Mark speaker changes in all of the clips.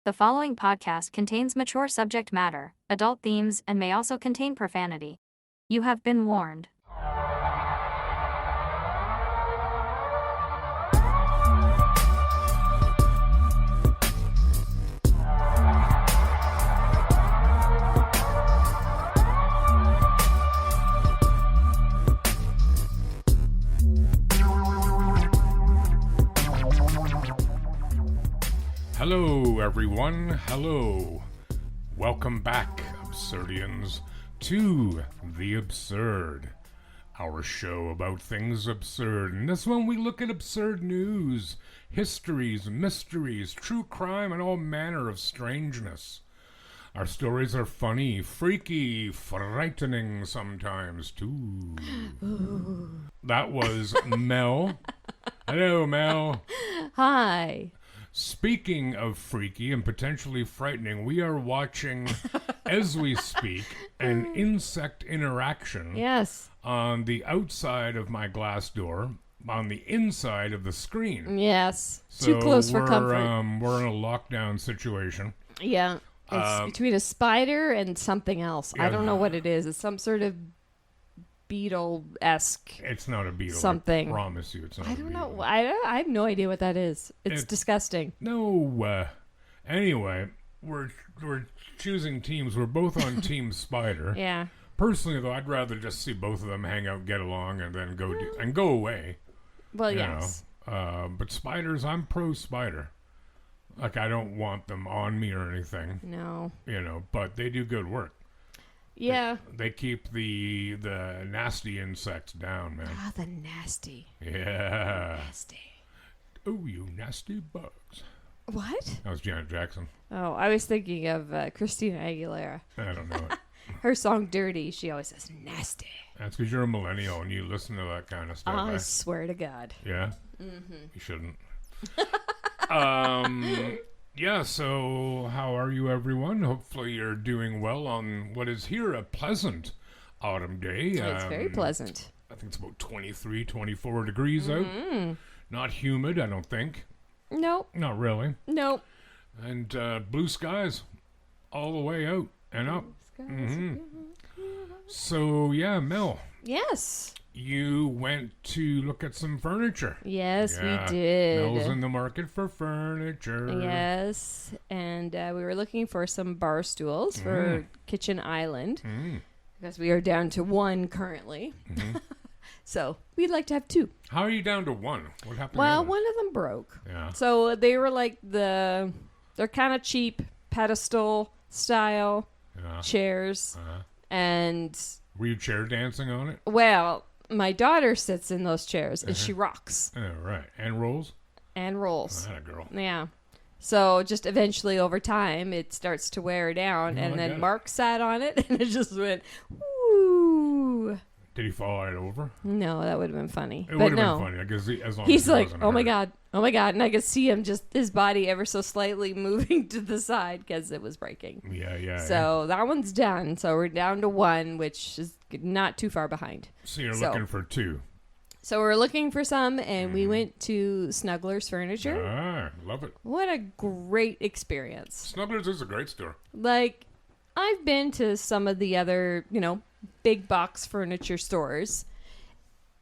Speaker 1: The following podcast contains mature subject matter, adult themes, and may also contain profanity. You have been warned.
Speaker 2: Hello, everyone. Hello. Welcome back, Absurdians, to The Absurd, our show about things absurd. In this one, we look at absurd news, histories, mysteries, true crime, and all manner of strangeness. Our stories are funny, freaky, frightening sometimes, too. Ooh. That was Mel. Hello, Mel.
Speaker 3: Hi.
Speaker 2: Speaking of freaky and potentially frightening, we are watching, as we speak, an insect interaction.
Speaker 3: Yes.
Speaker 2: On the outside of my glass door, on the inside of the screen.
Speaker 3: Yes.
Speaker 2: So
Speaker 3: too close for comfort.
Speaker 2: We're in a lockdown situation.
Speaker 3: Yeah. It's between a spider and something else. Yeah, I don't know what it is. It's some sort of beetle-esque.
Speaker 2: It's not a beetle.
Speaker 3: Something.
Speaker 2: I promise you, it's not.
Speaker 3: I don't know. I have no idea what that is. It's disgusting.
Speaker 2: No. Anyway, we're choosing teams. We're both on Team Spider.
Speaker 3: Yeah.
Speaker 2: Personally, though, I'd rather just see both of them hang out, get along, and then go away.
Speaker 3: Well, yes.
Speaker 2: But spiders, I'm pro spider. Like, I don't want them on me or anything.
Speaker 3: No.
Speaker 2: But they do good work.
Speaker 3: Yeah.
Speaker 2: They keep the nasty insects down, man.
Speaker 3: Ah, the nasty.
Speaker 2: Yeah.
Speaker 3: Nasty.
Speaker 2: Oh, you nasty bugs.
Speaker 3: What?
Speaker 2: That was Janet Jackson.
Speaker 3: Oh, I was thinking of Christina Aguilera.
Speaker 2: I don't know it.
Speaker 3: Her song Dirty, she always says nasty.
Speaker 2: That's because you're a millennial and you listen to that kind of stuff.
Speaker 3: I swear to God.
Speaker 2: Yeah? Mm-hmm. You shouldn't. Yeah, so how are you, everyone? Hopefully you're doing well on what is here a pleasant autumn day.
Speaker 3: It's very pleasant.
Speaker 2: I think it's about 23, 24 degrees out. Not humid, I don't think.
Speaker 3: Nope.
Speaker 2: Not really.
Speaker 3: Nope.
Speaker 2: And blue skies all the way out and up. Mm-hmm. So, yeah, Mel.
Speaker 3: Yes.
Speaker 2: You went to look at some furniture.
Speaker 3: Yes, we did.
Speaker 2: Mel's in the market for furniture.
Speaker 3: Yes, and we were looking for some bar stools for Kitchen Island because we are down to one currently. So we'd like to have two.
Speaker 2: How are you down to one? What happened?
Speaker 3: Well, one of them broke.
Speaker 2: Yeah.
Speaker 3: So they were like they're kind of cheap pedestal style chairs, and
Speaker 2: were you chair dancing on it?
Speaker 3: Well. My daughter sits in those chairs, and she rocks.
Speaker 2: Oh, right. And rolls?
Speaker 3: And rolls.
Speaker 2: Oh, that girl.
Speaker 3: Yeah. So just eventually over time, it starts to wear down, and then Mark sat on it, and it just went, woo.
Speaker 2: Did he fall right over?
Speaker 3: No, that would have been funny.
Speaker 2: It would have been funny, because as long
Speaker 3: he's
Speaker 2: as he
Speaker 3: like,
Speaker 2: wasn't
Speaker 3: oh my
Speaker 2: hurt.
Speaker 3: God. And I could see him just, his body ever so slightly moving to the side because it was breaking.
Speaker 2: Yeah.
Speaker 3: So that one's done. So we're down to one, which is not too far behind.
Speaker 2: So you're looking for two.
Speaker 3: So we're looking for some, and we went to Snuggler's Furniture.
Speaker 2: Ah, love it.
Speaker 3: What a great experience.
Speaker 2: Snuggler's is a great store.
Speaker 3: Like, I've been to some of the other, big box furniture stores,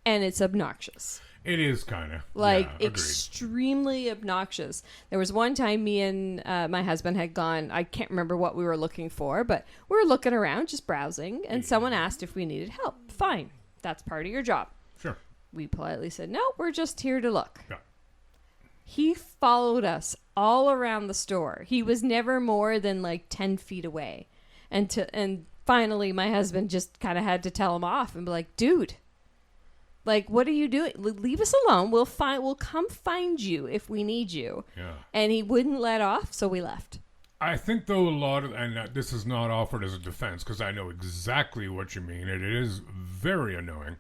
Speaker 3: and it's obnoxious.
Speaker 2: It is kind of.
Speaker 3: Like,
Speaker 2: yeah,
Speaker 3: extremely obnoxious. There was one time me and my husband had gone, I can't remember what we were looking for, but we were looking around, just browsing, and someone asked if we needed help. Fine. That's part of your job.
Speaker 2: Sure.
Speaker 3: We politely said, no, we're just here to look.
Speaker 2: Yeah.
Speaker 3: He followed us all around the store. He was never more than like 10 feet away. And finally, my husband just kind of had to tell him off and be like, dude, like, what are you doing? Leave us alone. We'll come find you if we need you.
Speaker 2: Yeah.
Speaker 3: And he wouldn't let off, so we left.
Speaker 2: I think, though, a lot of, and this is not offered as a defense, because I know exactly what you mean, and it is very annoying.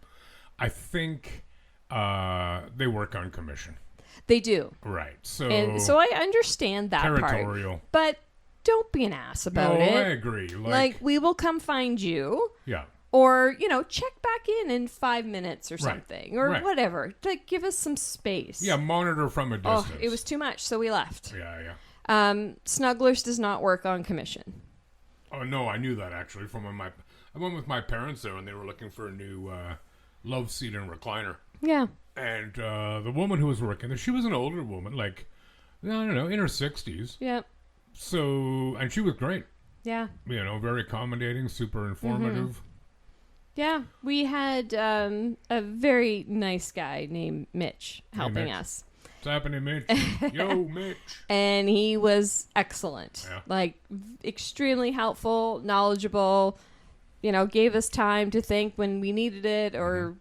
Speaker 2: I think they work on commission.
Speaker 3: They do.
Speaker 2: Right. So
Speaker 3: I understand that
Speaker 2: territorial.
Speaker 3: part. But don't be an ass about it.
Speaker 2: No, I agree.
Speaker 3: Like, we will come find you.
Speaker 2: Yeah.
Speaker 3: Or, check back in 5 minutes or something. Or whatever. Like, give us some space.
Speaker 2: Yeah, monitor from a distance.
Speaker 3: Oh, it was too much, so we left.
Speaker 2: Yeah.
Speaker 3: Snugglers does not work on commission.
Speaker 2: Oh, no, I knew that, actually. I went with my parents there when they were looking for a new love seat and recliner.
Speaker 3: Yeah.
Speaker 2: And the woman who was working there, she was an older woman, like, I don't know, in her 60s.
Speaker 3: Yeah.
Speaker 2: So, and she was great.
Speaker 3: Yeah.
Speaker 2: You know, very accommodating, super informative.
Speaker 3: Yeah. We had a very nice guy named Mitch helping
Speaker 2: Mitch.
Speaker 3: us.
Speaker 2: What's happening, Mitch? Yo, Mitch.
Speaker 3: And he was excellent.
Speaker 2: Yeah.
Speaker 3: Like, extremely helpful, knowledgeable, you know, gave us time to think when we needed it or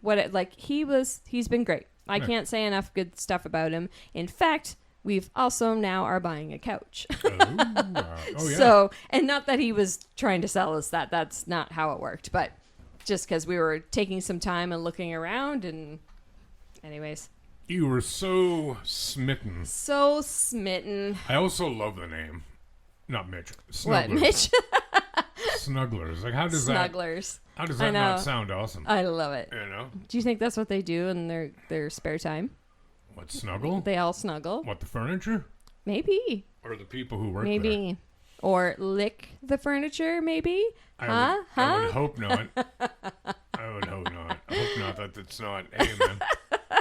Speaker 3: he's been great. I can't say enough good stuff about him. In fact, we've also now are buying a couch.
Speaker 2: Oh, yeah.
Speaker 3: So, and not that he was trying to sell us that. That's not how it worked. But just because we were taking some time and looking around and anyways.
Speaker 2: You were so smitten.
Speaker 3: So smitten.
Speaker 2: I also love the name. Not Mitch. Snugglers.
Speaker 3: What, Mitch?
Speaker 2: Snugglers. Like, how does
Speaker 3: Snugglers.
Speaker 2: How does that not sound awesome?
Speaker 3: I love it.
Speaker 2: You know?
Speaker 3: Do you think that's what they do in their spare time?
Speaker 2: What, snuggle?
Speaker 3: They all snuggle.
Speaker 2: What, the furniture?
Speaker 3: Maybe.
Speaker 2: Or the people who work
Speaker 3: Maybe. Or lick the furniture, maybe?
Speaker 2: I would hope not. I would hope not. I hope not that it's not. Hey, man.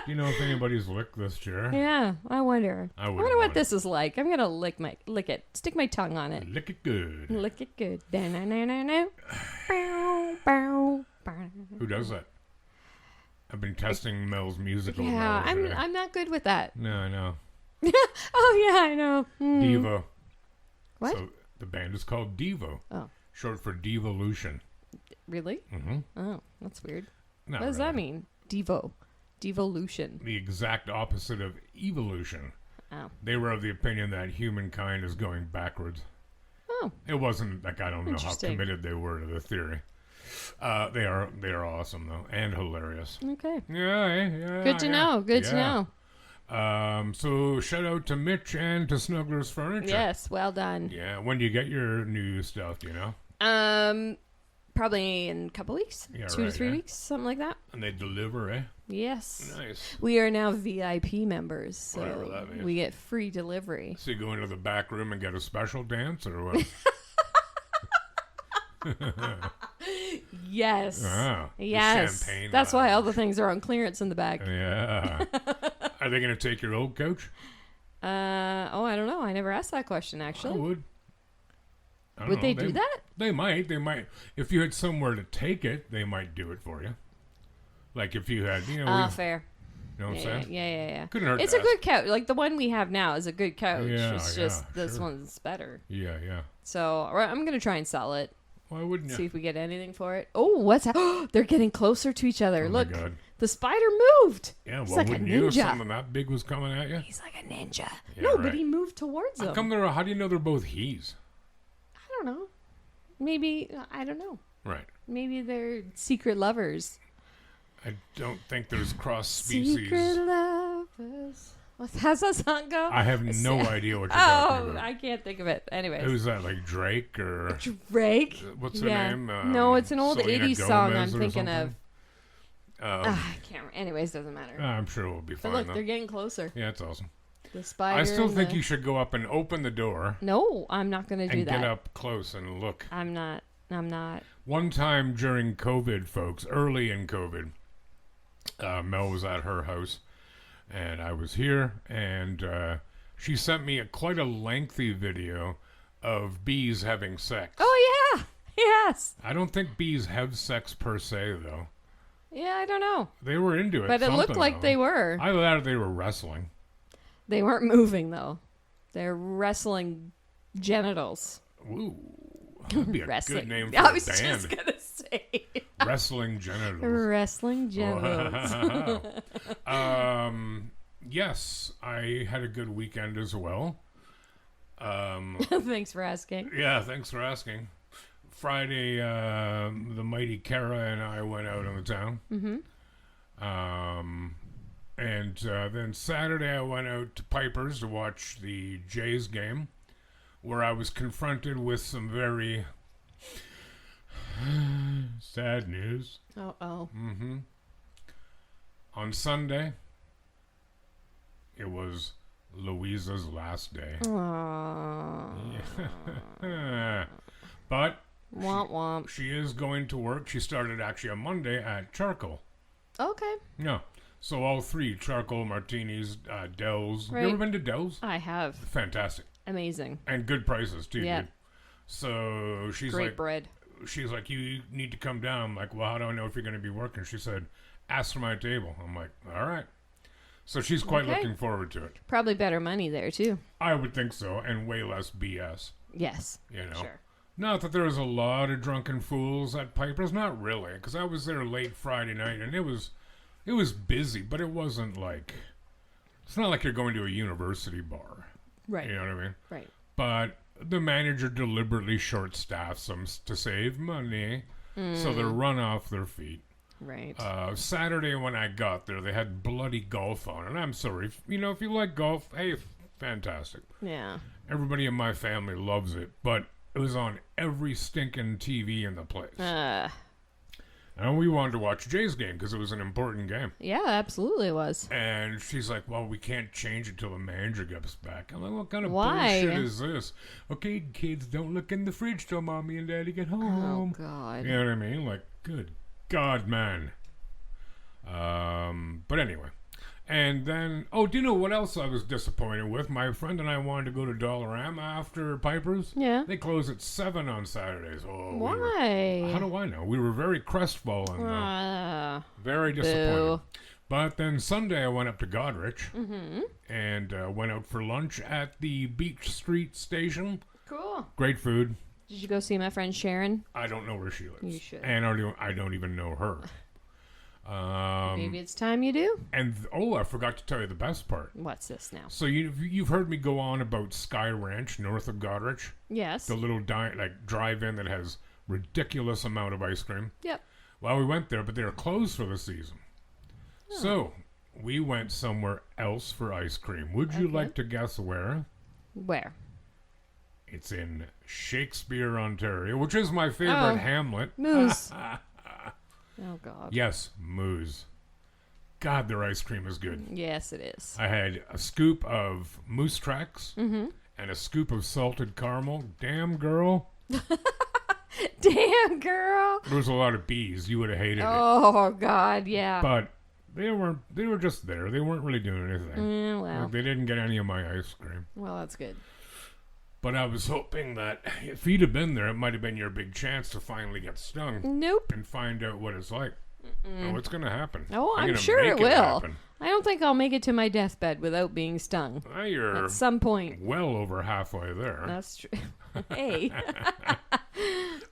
Speaker 2: Do you know if anybody's licked this chair?
Speaker 3: Yeah, I wonder.
Speaker 2: I
Speaker 3: wonder what this is like. I'm gonna lick it. Stick my tongue on it.
Speaker 2: Lick it good.
Speaker 3: Lick it good. Who
Speaker 2: does that? I've been testing Mel's musical.
Speaker 3: Yeah, I'm not good with that.
Speaker 2: No, I know.
Speaker 3: Oh yeah, I know.
Speaker 2: Devo.
Speaker 3: What?
Speaker 2: So the band is called Devo.
Speaker 3: Oh.
Speaker 2: Short for Devolution.
Speaker 3: Really?
Speaker 2: Mm-hmm.
Speaker 3: Oh, that's weird.
Speaker 2: Not
Speaker 3: what does
Speaker 2: really.
Speaker 3: that mean? Devolution.
Speaker 2: The exact opposite of evolution.
Speaker 3: Oh.
Speaker 2: They were of the opinion that humankind is going backwards.
Speaker 3: Oh.
Speaker 2: It wasn't like I don't know how
Speaker 3: Interesting.
Speaker 2: committed they were to the theory. They are awesome though and hilarious.
Speaker 3: Okay.
Speaker 2: Yeah.
Speaker 3: Good to know. Good to know.
Speaker 2: So shout out to Mitch and to Snuggler's Furniture.
Speaker 3: Yes, well done.
Speaker 2: Yeah. When do you get your new stuff? Do you know?
Speaker 3: Probably in a couple weeks.
Speaker 2: Yeah,
Speaker 3: 2 to
Speaker 2: right,
Speaker 3: 3
Speaker 2: yeah.
Speaker 3: weeks, something like that.
Speaker 2: And they deliver, eh?
Speaker 3: Yes.
Speaker 2: Nice.
Speaker 3: We are now VIP members, so
Speaker 2: Whatever that means.
Speaker 3: we get free delivery.
Speaker 2: So you go into the back room and get a special dance, or what?
Speaker 3: Yes.
Speaker 2: Ah,
Speaker 3: Yes.
Speaker 2: champagne
Speaker 3: That's why
Speaker 2: lounge.
Speaker 3: all the things are on clearance in the back.
Speaker 2: Yeah. Are they going to take your old couch?
Speaker 3: I don't know. I never asked that question,
Speaker 2: I
Speaker 3: actually.
Speaker 2: would. I don't
Speaker 3: Would
Speaker 2: know.
Speaker 3: they do that?
Speaker 2: They might. If you had somewhere to take it, they might do it for you. Like if you had,
Speaker 3: Fair.
Speaker 2: You know what I'm
Speaker 3: Yeah,
Speaker 2: saying?
Speaker 3: yeah.
Speaker 2: Couldn't hurt
Speaker 3: It's
Speaker 2: to
Speaker 3: a good couch. Like the one we have now is a good couch.
Speaker 2: Yeah,
Speaker 3: It's just this
Speaker 2: sure.
Speaker 3: one's better.
Speaker 2: Yeah.
Speaker 3: So I'm going to try and sell it.
Speaker 2: Why wouldn't you?
Speaker 3: See if we get anything for it. Oh, what's that? They're getting closer to each other.
Speaker 2: Oh my
Speaker 3: Look,
Speaker 2: God.
Speaker 3: the spider moved.
Speaker 2: Yeah,
Speaker 3: He's
Speaker 2: well,
Speaker 3: like a
Speaker 2: wouldn't you if
Speaker 3: ninja.
Speaker 2: something that big was coming at you?
Speaker 3: He's like a ninja.
Speaker 2: Yeah,
Speaker 3: No,
Speaker 2: right.
Speaker 3: but he moved towards
Speaker 2: How
Speaker 3: him.
Speaker 2: how do you know they're both he's?
Speaker 3: I don't know. Maybe, I don't know.
Speaker 2: Right.
Speaker 3: Maybe they're secret lovers.
Speaker 2: I don't think there's cross species.
Speaker 3: Secret lovers. How's that song go?
Speaker 2: I have no idea what you're talking
Speaker 3: Oh,
Speaker 2: about.
Speaker 3: I can't think of it. Anyways.
Speaker 2: Who's that? Like Drake or
Speaker 3: Drake?
Speaker 2: what's her
Speaker 3: Yeah.
Speaker 2: name?
Speaker 3: No, it's an old
Speaker 2: Selena
Speaker 3: 80s song
Speaker 2: Gomez
Speaker 3: I'm
Speaker 2: or
Speaker 3: thinking
Speaker 2: something?
Speaker 3: of. I can't. Anyways, doesn't matter.
Speaker 2: I'm sure we'll be
Speaker 3: But
Speaker 2: fine
Speaker 3: look,
Speaker 2: though.
Speaker 3: they're getting closer.
Speaker 2: Yeah, it's awesome.
Speaker 3: The spider.
Speaker 2: I still
Speaker 3: and
Speaker 2: think
Speaker 3: the-
Speaker 2: you should go up and open the door
Speaker 3: No, I'm not going to do
Speaker 2: and
Speaker 3: that.
Speaker 2: get up close and look.
Speaker 3: I'm not.
Speaker 2: One time during COVID, folks, early in COVID, Mel was at her house, and I was here, and she sent me quite a lengthy video of bees having sex.
Speaker 3: Oh, yeah. Yes.
Speaker 2: I don't think bees have sex per se, though.
Speaker 3: Yeah, I don't know.
Speaker 2: They were into it.
Speaker 3: But it looked
Speaker 2: something,
Speaker 3: like
Speaker 2: though.
Speaker 3: they were.
Speaker 2: I thought they were wrestling.
Speaker 3: They weren't moving, though. They're wrestling genitals.
Speaker 2: Ooh, that'd be a
Speaker 3: Wrestling.
Speaker 2: good name for
Speaker 3: I
Speaker 2: a
Speaker 3: was
Speaker 2: band.
Speaker 3: just going to say.
Speaker 2: Wrestling genitals.
Speaker 3: Wrestling genitals.
Speaker 2: Yes, I had a good weekend as well.
Speaker 3: Thanks for asking.
Speaker 2: Yeah, thanks for asking. Friday, the mighty Kara and I went out on the town. Mm-hmm. And then Saturday I went out to Piper's to watch the Jays game, where I was confronted with some very sad news.
Speaker 3: Oh.
Speaker 2: Mm-hmm. On Sunday, it was Louisa's last day.
Speaker 3: Aww.
Speaker 2: Yeah. But
Speaker 3: Womp womp.
Speaker 2: she is going to work. She started actually on Monday at Charcoal.
Speaker 3: Okay.
Speaker 2: Yeah. So all three, Charcoal, Martinis, Dell's.
Speaker 3: Right.
Speaker 2: You ever been to Dell's?
Speaker 3: I have.
Speaker 2: Fantastic.
Speaker 3: Amazing.
Speaker 2: And good prices, too,
Speaker 3: Yeah.
Speaker 2: dude. So she's
Speaker 3: Great
Speaker 2: like,
Speaker 3: bread.
Speaker 2: she's like, you need to come down. I'm like, well, how do I know if you're going to be working? She said, ask for my table. I'm like, all right. So she's quite
Speaker 3: Okay.
Speaker 2: looking forward to it.
Speaker 3: Probably better money there, too.
Speaker 2: I would think so, and way less BS,
Speaker 3: Yes.
Speaker 2: you know.
Speaker 3: Sure.
Speaker 2: Not that there was a lot of drunken fools at Piper's, not really, because I was there late Friday night, and it was busy, but it wasn't like, it's not like you're going to a university bar.
Speaker 3: Right.
Speaker 2: You know what I mean?
Speaker 3: Right.
Speaker 2: But the manager deliberately short-staffs them to save money, so they run off their feet.
Speaker 3: Right.
Speaker 2: Saturday when I got there, they had bloody golf on, and I'm sorry, if you like golf, hey, fantastic.
Speaker 3: Yeah.
Speaker 2: Everybody in my family loves it, but it was on every stinking TV in the place. And we wanted to watch Jay's game because it was an important game.
Speaker 3: Yeah, absolutely it was.
Speaker 2: And she's like, well, we can't change it till the manager gets back. I'm like, what kind of
Speaker 3: Why?
Speaker 2: bullshit is this? Okay, kids, don't look in the fridge till mommy and daddy get
Speaker 3: Oh,
Speaker 2: home.
Speaker 3: God.
Speaker 2: You know what I mean? Like, good God, man. But anyway. And then, do you know what else I was disappointed with? My friend and I wanted to go to Dollarama after Piper's.
Speaker 3: Yeah.
Speaker 2: They close at 7 on Saturdays. Oh,
Speaker 3: Why?
Speaker 2: how do I know? We were very crestfallen, though. Very disappointed.
Speaker 3: Boo.
Speaker 2: But then Sunday I went up to Goderich and went out for lunch at the Beach Street station.
Speaker 3: Cool.
Speaker 2: Great food.
Speaker 3: Did you go see my friend Sharon?
Speaker 2: I don't know where she lives.
Speaker 3: You should.
Speaker 2: And I don't even know her.
Speaker 3: Maybe it's time you do.
Speaker 2: And I forgot to tell you the best part.
Speaker 3: What's this now?
Speaker 2: So you've heard me go on about Sky Ranch north of Goderich,
Speaker 3: Yes.
Speaker 2: the little drive-in that has ridiculous amount of ice cream.
Speaker 3: Yep.
Speaker 2: Well, we went there, but they were closed for the season.
Speaker 3: Oh.
Speaker 2: So we went somewhere else for ice cream. Would you
Speaker 3: Okay.
Speaker 2: like to guess where?
Speaker 3: Where?
Speaker 2: It's in Shakespeare, Ontario, which is my favorite
Speaker 3: Oh.
Speaker 2: hamlet.
Speaker 3: Moose. Oh, God.
Speaker 2: Yes, Moose. God, their ice cream is good.
Speaker 3: Yes, it is.
Speaker 2: I had a scoop of Moose Tracks and a scoop of salted caramel. Damn, girl.
Speaker 3: Damn, girl.
Speaker 2: There was a lot of bees. You would have hated it.
Speaker 3: Oh, God, yeah.
Speaker 2: But they were just there. They weren't really doing anything.
Speaker 3: Well,
Speaker 2: Like, they didn't get any of my ice cream.
Speaker 3: well, that's good.
Speaker 2: But I was hoping that if you'd have been there, it might have been your big chance to finally get stung
Speaker 3: Nope.
Speaker 2: and find out what it's like. Oh, it's going to happen.
Speaker 3: Oh, I'm
Speaker 2: gonna
Speaker 3: sure
Speaker 2: make
Speaker 3: it will.
Speaker 2: happen.
Speaker 3: I don't think I'll make it to my deathbed without being stung.
Speaker 2: Well, you're
Speaker 3: At some point.
Speaker 2: well over halfway there.
Speaker 3: That's true. Hey.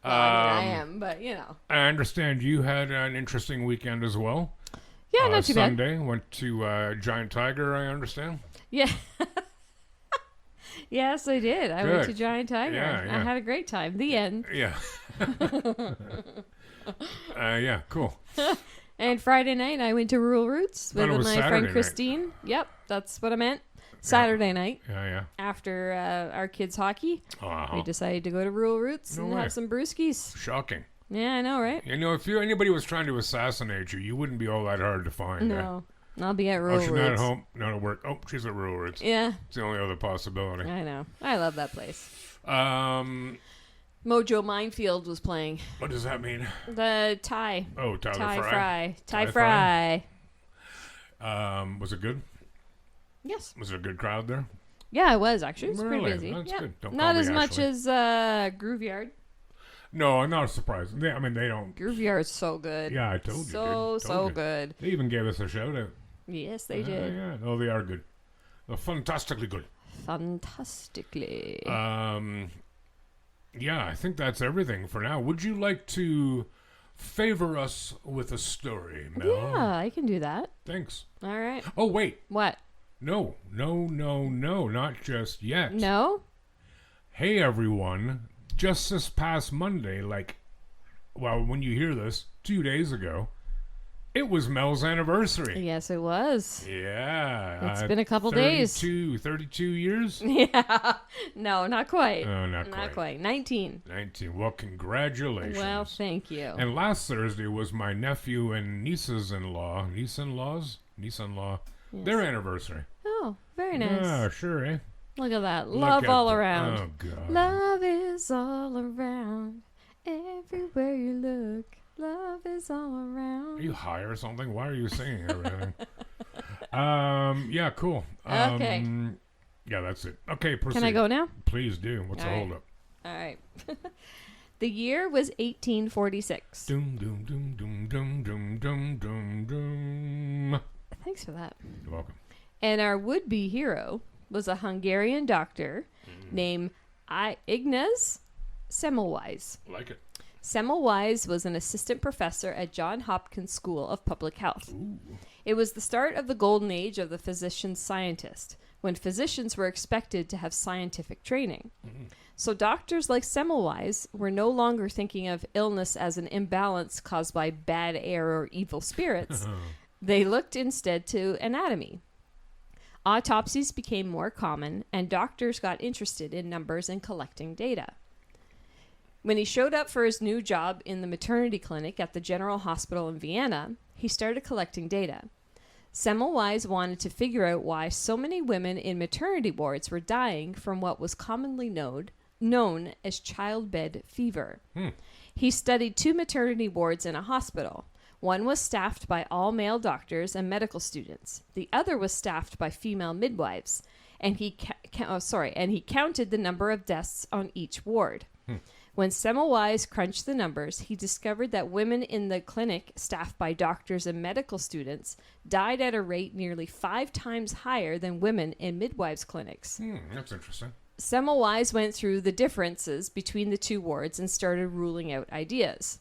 Speaker 3: Well, I am, but you know.
Speaker 2: I understand you had an interesting weekend as well.
Speaker 3: Yeah, not too bad.
Speaker 2: Sunday, went to Giant Tiger, I understand.
Speaker 3: Yeah. Yes, I did. I went
Speaker 2: Good.
Speaker 3: to Giant Tiger.
Speaker 2: Yeah,
Speaker 3: I
Speaker 2: yeah.
Speaker 3: had a great time. The end.
Speaker 2: Yeah. Yeah, cool.
Speaker 3: And Friday night, I went to Rural Roots
Speaker 2: Thought
Speaker 3: with
Speaker 2: it was
Speaker 3: my
Speaker 2: Saturday
Speaker 3: friend
Speaker 2: night.
Speaker 3: Christine. Yep, that's what I meant. Saturday night,
Speaker 2: Yeah.
Speaker 3: after our kids' hockey,
Speaker 2: Uh-huh.
Speaker 3: we decided to go to Rural Roots
Speaker 2: No
Speaker 3: and
Speaker 2: way.
Speaker 3: have some brewskis.
Speaker 2: Shocking.
Speaker 3: Yeah, I know, right?
Speaker 2: You know, if anybody was trying to assassinate you, you wouldn't be all that hard to find.
Speaker 3: No, I'll be at
Speaker 2: Oh,
Speaker 3: Rural
Speaker 2: she's
Speaker 3: Roots.
Speaker 2: not at home, not at work. Oh, she's at Rural Roots.
Speaker 3: Yeah,
Speaker 2: It's the only other possibility.
Speaker 3: I know. I love that place.
Speaker 2: Um,
Speaker 3: Mojo Minefield was playing
Speaker 2: what does that mean?
Speaker 3: the Thai
Speaker 2: Oh, Tyler
Speaker 3: Thai
Speaker 2: Fry.
Speaker 3: fry. Thai
Speaker 2: Thai
Speaker 3: fry.
Speaker 2: Was it good?
Speaker 3: Yes.
Speaker 2: Was there a good crowd there?
Speaker 3: Yeah, it was actually. It was
Speaker 2: Really?
Speaker 3: pretty busy.
Speaker 2: That's
Speaker 3: yeah.
Speaker 2: good. Don't
Speaker 3: Not
Speaker 2: call me
Speaker 3: as much
Speaker 2: Ashley.
Speaker 3: as Grooveyard.
Speaker 2: No, I'm not surprised. They don't.
Speaker 3: Grooveyard's so good.
Speaker 2: Yeah, I told you.
Speaker 3: So
Speaker 2: dude. Told you.
Speaker 3: good.
Speaker 2: They even gave us a shout out.
Speaker 3: Yes, they did.
Speaker 2: Yeah. No, they are good. They're fantastically good.
Speaker 3: Fantastically.
Speaker 2: Yeah, I think that's everything for now. Would you like to favor us with a story, Mel?
Speaker 3: Yeah, I can do that.
Speaker 2: Thanks.
Speaker 3: All right.
Speaker 2: Oh, wait.
Speaker 3: What?
Speaker 2: No, not just yet.
Speaker 3: No?
Speaker 2: Hey, everyone. Just this past Monday, when you hear this, 2 days ago, it was Mel's anniversary.
Speaker 3: Yes, it was.
Speaker 2: Yeah.
Speaker 3: It's been a couple days.
Speaker 2: 32 years?
Speaker 3: Yeah. No, not quite.
Speaker 2: No, not
Speaker 3: Not
Speaker 2: quite.
Speaker 3: quite. 19.
Speaker 2: 19. Well, congratulations.
Speaker 3: Well, thank you.
Speaker 2: And last Thursday was my nephew and niece-in-law,
Speaker 3: Yes.
Speaker 2: their anniversary.
Speaker 3: Oh, Very nice.
Speaker 2: Yeah, sure, eh?
Speaker 3: Look at that.
Speaker 2: Look
Speaker 3: Love
Speaker 2: at
Speaker 3: all
Speaker 2: that.
Speaker 3: around.
Speaker 2: Oh, God.
Speaker 3: Love is all around. Everywhere you look, love is all around.
Speaker 2: Are you high or something? Why are you singing everything? Yeah, cool.
Speaker 3: Okay.
Speaker 2: Yeah, that's it. Okay, proceed.
Speaker 3: Can I go now?
Speaker 2: Please do. What's
Speaker 3: All
Speaker 2: the
Speaker 3: right.
Speaker 2: holdup?
Speaker 3: All right. The year was 1846.
Speaker 2: Doom, doom, doom, doom, doom, doom, doom, doom, doom.
Speaker 3: Thanks for that.
Speaker 2: You're welcome.
Speaker 3: And our would-be hero was a Hungarian doctor named Ignaz Semmelweis.
Speaker 2: Like it.
Speaker 3: Semmelweis was an assistant professor at Johns Hopkins School of Public Health.
Speaker 2: Ooh.
Speaker 3: It was the start of the golden age of the physician-scientist, when physicians were expected to have scientific training. So doctors like Semmelweis were no longer thinking of illness as an imbalance caused by bad air or evil spirits. They looked instead to anatomy. Autopsies became more common, and doctors got interested in numbers and collecting data. When he showed up for his new job in the maternity clinic at the General Hospital in Vienna, he started collecting data. Semmelweis wanted to figure out why so many women in maternity wards were dying from what was commonly known as childbed fever. He studied 2 maternity wards in a hospital. One was staffed by all male doctors and medical students. The other was staffed by female midwives, and he counted the number of deaths on each ward. When Semmelweis crunched the numbers, he discovered that women in the clinic staffed by doctors and medical students died at a rate nearly 5 times higher than women in midwives' clinics.
Speaker 2: That's interesting.
Speaker 3: Semmelweis went through the differences between the 2 wards and started ruling out ideas.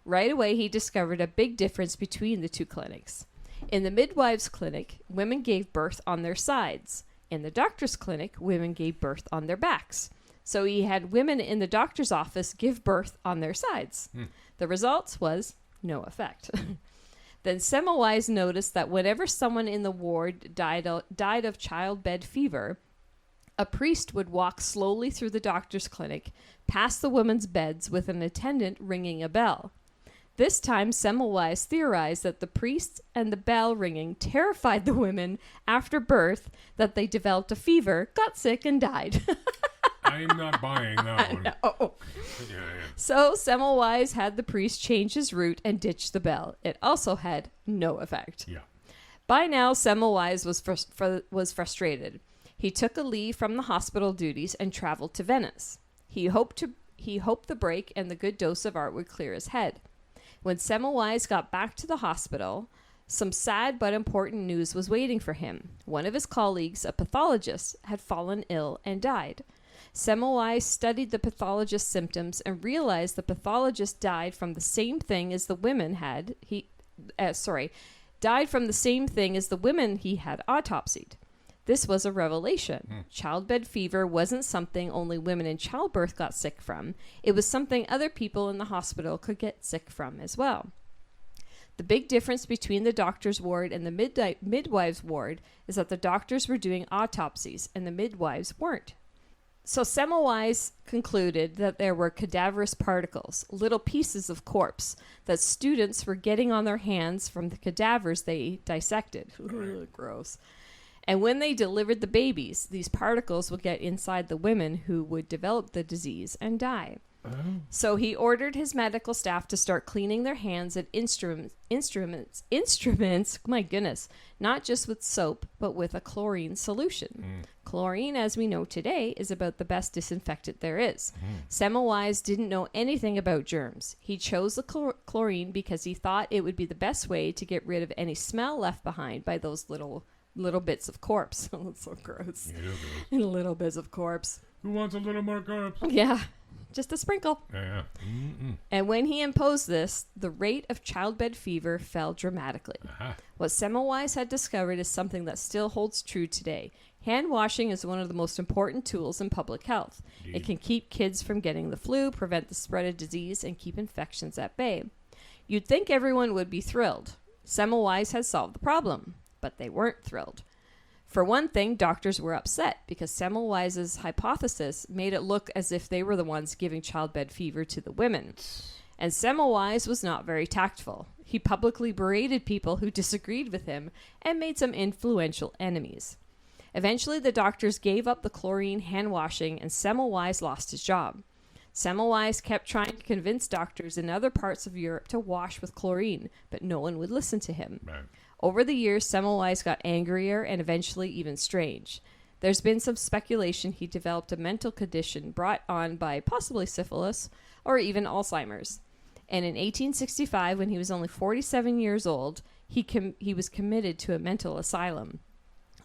Speaker 3: Right away, he discovered a big difference between the 2 clinics. In the midwives' clinic, women gave birth on their sides. In the doctor's clinic, women gave birth on their backs. So he had women in the doctor's office give birth on their sides. The result was no effect. Then Semmelweis noticed that whenever someone in the ward died of childbed fever, a priest would walk slowly through the doctor's clinic, past the women's beds with an attendant ringing a bell. This time, Semmelweis theorized that the priest and the bell ringing terrified the women after birth, that they developed a fever, got sick, and died.
Speaker 2: I'm not buying that one.
Speaker 3: Oh.
Speaker 2: Yeah.
Speaker 3: So Semmelweis had the priest change his route and ditch the bell. It also had no effect.
Speaker 2: Yeah.
Speaker 3: By now, Semmelweis was frustrated. He took a leave from the hospital duties and traveled to Venice. He hoped the break and the good dose of art would clear his head. When Semmelweis got back to the hospital, some sad but important news was waiting for him. One of his colleagues, a pathologist, had fallen ill and died. Semmelweis studied the pathologist's symptoms and realized the pathologist died from the same thing as the women died from the same thing as the women he had autopsied. This was a revelation. Childbed fever wasn't something only women in childbirth got sick from. It was something other people in the hospital could get sick from as well. The big difference between the doctor's ward and the midwives' ward is that the doctors were doing autopsies and the midwives weren't. So Semmelweis concluded that there were cadaverous particles, little pieces of corpse, that students were getting on their hands from the cadavers they dissected. Ugh, gross. And when they delivered the babies, these particles would get inside the women who would develop the disease and die. So he ordered his medical staff to start cleaning their hands and instruments, my goodness, not just with soap, but with a chlorine solution. Chlorine, as we know today, is about the best disinfectant there is. Semmelweis didn't know anything about germs. He chose the chlorine because he thought it would be the best way to get rid of any smell left behind by those little bits of corpse. Oh, that's so gross.
Speaker 2: Yeah,
Speaker 3: Little bits of corpse.
Speaker 2: who wants a little more corpse?
Speaker 3: Yeah. Just a sprinkle.
Speaker 2: Yeah.
Speaker 3: And when he imposed this, the rate of childbed fever fell dramatically. What Semmelweis had discovered is something that still holds true today. Hand washing is one of the most important tools in public health.
Speaker 2: Indeed.
Speaker 3: It can keep kids from getting the flu, prevent the spread of disease, and keep infections at bay. You'd think everyone would be thrilled. Semmelweis had solved the problem, but they weren't thrilled. For one thing, doctors were upset because Semmelweis's hypothesis made it look as if they were the ones giving childbed fever to the women. And Semmelweis was not very tactful. He publicly berated people who disagreed with him and made some influential enemies. Eventually, the doctors gave up the chlorine hand washing, and Semmelweis lost his job. Semmelweis kept trying to convince doctors in other parts of Europe to wash with chlorine, but no one would listen to him.
Speaker 2: Right.
Speaker 3: Over the years, Semmelweis got angrier and eventually even strange. There's been some speculation he developed a mental condition brought on by possibly syphilis or even Alzheimer's. And in 1865, when he was only 47 years old, he was committed to a mental asylum.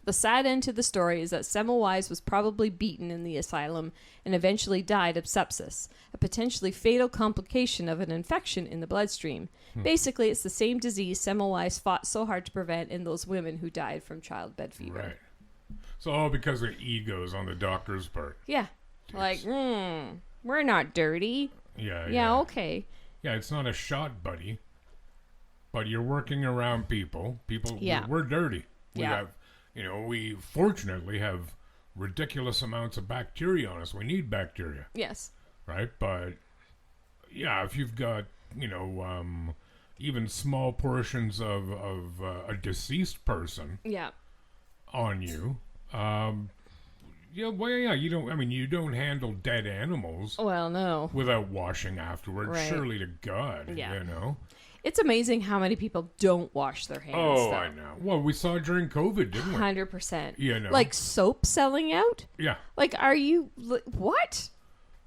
Speaker 3: The sad end to the story is that Semmelweis was probably beaten in the asylum and eventually died of sepsis, a potentially fatal complication of an infection in the bloodstream. Basically, it's the same disease Semmelweis fought so hard to prevent in those women who died from childbed fever.
Speaker 2: Right. So all because of egos on the doctor's part.
Speaker 3: Yeah. Like, we're not dirty.
Speaker 2: Yeah,
Speaker 3: Okay.
Speaker 2: Yeah, it's not a shot, buddy. But you're working around people. We're dirty. We fortunately have ridiculous amounts of bacteria on us. We need bacteria.
Speaker 3: Yes.
Speaker 2: Right? But, yeah, if you've got, even small portions of a deceased person on you, you don't handle dead animals
Speaker 3: Well, no.
Speaker 2: without washing afterward.
Speaker 3: Right.
Speaker 2: Surely to God,
Speaker 3: Yeah.
Speaker 2: It's
Speaker 3: amazing how many people don't wash their hands.
Speaker 2: Oh,
Speaker 3: though.
Speaker 2: I know. Well, we saw it during COVID, didn't we?
Speaker 3: 100%.
Speaker 2: You know.
Speaker 3: Like soap selling out?
Speaker 2: Yeah.
Speaker 3: Like, are you... What?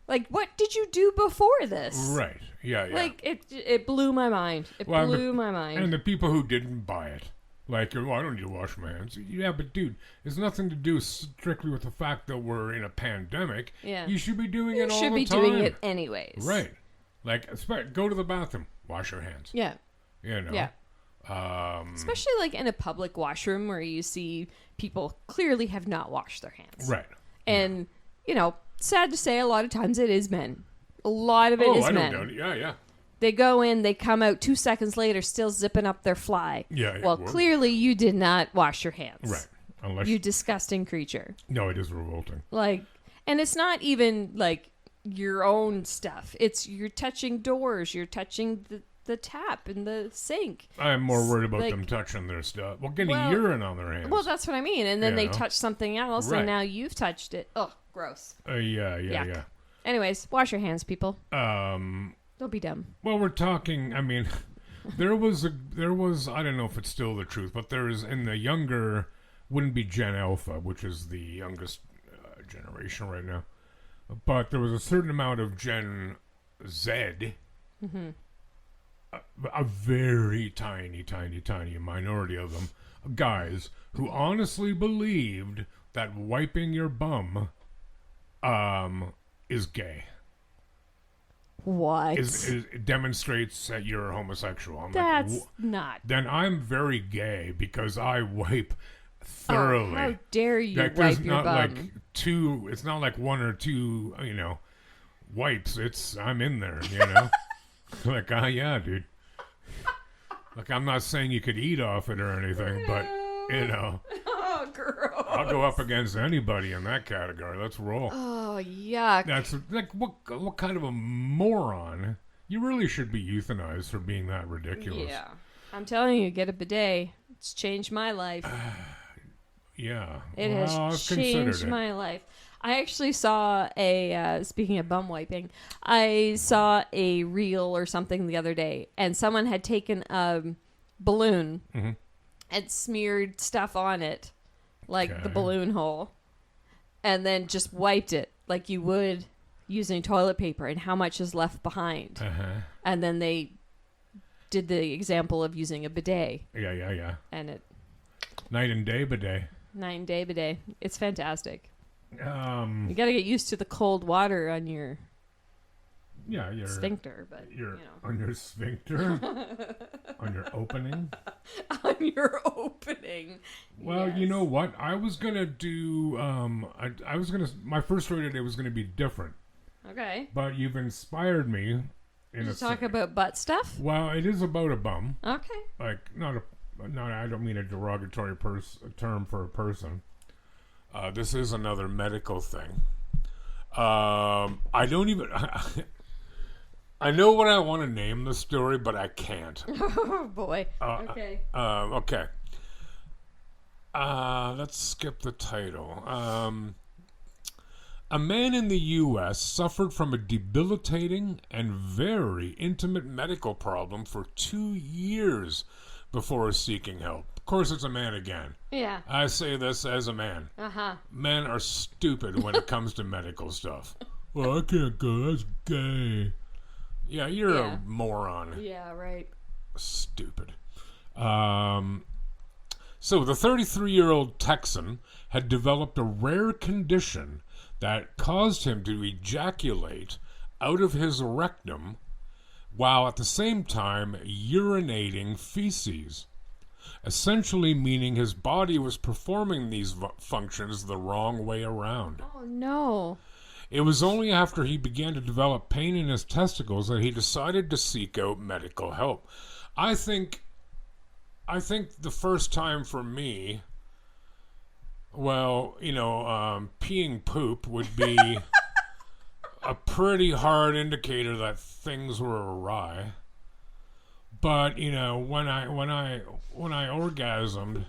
Speaker 3: Like, what did you do before this?
Speaker 2: Right. Yeah.
Speaker 3: Like, it blew my mind. It blew my mind.
Speaker 2: And the people who didn't buy it. Like, well, I don't need to wash my hands. Yeah, but dude, it's nothing to do strictly with the fact that we're in a pandemic.
Speaker 3: Yeah.
Speaker 2: You should be doing it all the time.
Speaker 3: You should be doing it anyways.
Speaker 2: Right. Like, go to the bathroom. Wash your hands.
Speaker 3: Yeah.
Speaker 2: Yeah.
Speaker 3: Especially like in a public washroom where you see people clearly have not washed their hands.
Speaker 2: Right.
Speaker 3: And, sad to say, a lot of times it is men. A lot of it is men.
Speaker 2: Don't doubt it. Yeah.
Speaker 3: They go in, they come out 2 seconds later still zipping up their fly.
Speaker 2: Yeah.
Speaker 3: Well, clearly you did not wash your hands.
Speaker 2: Right. Unless
Speaker 3: You disgusting creature.
Speaker 2: No, it is revolting.
Speaker 3: Like, and it's not even like your own stuff. It's you're touching doors, you're touching the tap and the sink.
Speaker 2: I'm more worried about them touching their stuff. Well, getting urine on their hands.
Speaker 3: Well, that's what I mean. And then they touch something else,
Speaker 2: Right.
Speaker 3: and now you've touched it. Oh, gross.
Speaker 2: Yeah.
Speaker 3: Anyways, wash your hands, people. Don't be dumb.
Speaker 2: Well, we're talking. I mean, there was. I don't know if it's still the truth, but there is in the younger, wouldn't be Gen Alpha, which is the youngest generation right now, but there was a certain amount of Gen Z. Mm-hmm. A very tiny minority of them, guys who honestly believed that wiping your bum, is gay.
Speaker 3: What?
Speaker 2: It demonstrates that you're homosexual. I'm
Speaker 3: That's
Speaker 2: like,
Speaker 3: not.
Speaker 2: Then I'm very gay because I wipe thoroughly.
Speaker 3: Oh, how dare you
Speaker 2: Like, there's
Speaker 3: wipe your
Speaker 2: not
Speaker 3: bum?
Speaker 2: like two. It's not like one or two. Wipes. I'm in there. Like, yeah, dude. Like, I'm not saying you could eat off it or anything, but
Speaker 3: Oh, gross.
Speaker 2: I'll go up against anybody in that category. Let's roll.
Speaker 3: Oh, yuck.
Speaker 2: That's like what kind of a moron? You really should be euthanized for being that ridiculous.
Speaker 3: Yeah. I'm telling you, get a bidet. It's changed my life.
Speaker 2: Yeah.
Speaker 3: It
Speaker 2: I've
Speaker 3: has
Speaker 2: considered
Speaker 3: changed
Speaker 2: it.
Speaker 3: my life. I actually saw speaking of bum wiping, I saw a reel or something the other day, and someone had taken a balloon and smeared stuff on it, like the balloon hole, and then just wiped it like you would using toilet paper, and how much is left behind. And then they did the example of using a bidet.
Speaker 2: Yeah.
Speaker 3: And it...
Speaker 2: Night and day bidet.
Speaker 3: 9-day bidet. It's fantastic. You
Speaker 2: You
Speaker 3: got to get used to the cold water on your
Speaker 2: your
Speaker 3: sphincter, but
Speaker 2: on your sphincter, on your opening.
Speaker 3: On your opening.
Speaker 2: Well,
Speaker 3: yes.
Speaker 2: you know what? I was gonna do. I was gonna. My first story today was gonna be different.
Speaker 3: Okay.
Speaker 2: But you've inspired me.
Speaker 3: Did you talk about butt stuff?
Speaker 2: Well, it is about a bum.
Speaker 3: Okay.
Speaker 2: Like not. I don't mean a derogatory term for a person. This is another medical thing. I don't even... I know what I want to name the story, but I can't.
Speaker 3: Oh, boy. Okay.
Speaker 2: Okay. Let's skip the title. A man in the U.S. suffered from a debilitating and very intimate medical problem for 2 years before seeking help. Of course, it's a man again.
Speaker 3: Yeah.
Speaker 2: I say this as a man.
Speaker 3: Uh-huh.
Speaker 2: Men are stupid when it comes to medical stuff. Well, I can't go. That's gay. Yeah, you're a moron.
Speaker 3: Yeah, right.
Speaker 2: Stupid. So the 33-year-old Texan had developed a rare condition that caused him to ejaculate out of his rectum while at the same time urinating feces, essentially meaning his body was performing these functions the wrong way around.
Speaker 3: Oh, no.
Speaker 2: It was only after he began to develop pain in his testicles that he decided to seek out medical help. I think the first time for me, well, peeing poop would be a pretty hard indicator that things were awry. But when I orgasmed,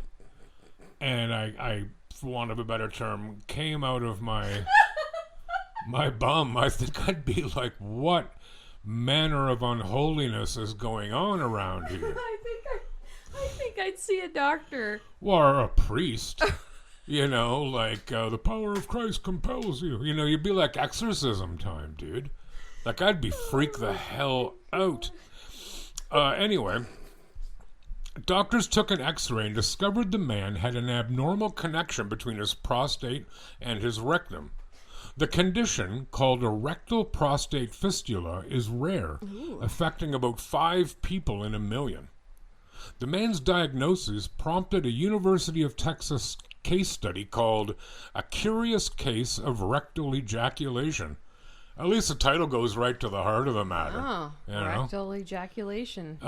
Speaker 2: and I, for want of a better term, came out of my bum, I think I'd be like, what manner of unholiness is going on around here?
Speaker 3: I think I'd see a doctor.
Speaker 2: Or a priest. The power of Christ compels you. You'd be like exorcism time, dude. Like, I'd be freaked the hell out. Anyway, doctors took an x-ray and discovered the man had an abnormal connection between his prostate and his rectum. The condition, called a rectal prostate fistula, is rare, affecting about 5 people in a million. The man's diagnosis prompted a University of Texas case study called A Curious Case of Rectal Ejaculation. At least the title goes right to the heart of the matter.
Speaker 3: Oh, rectal ejaculation.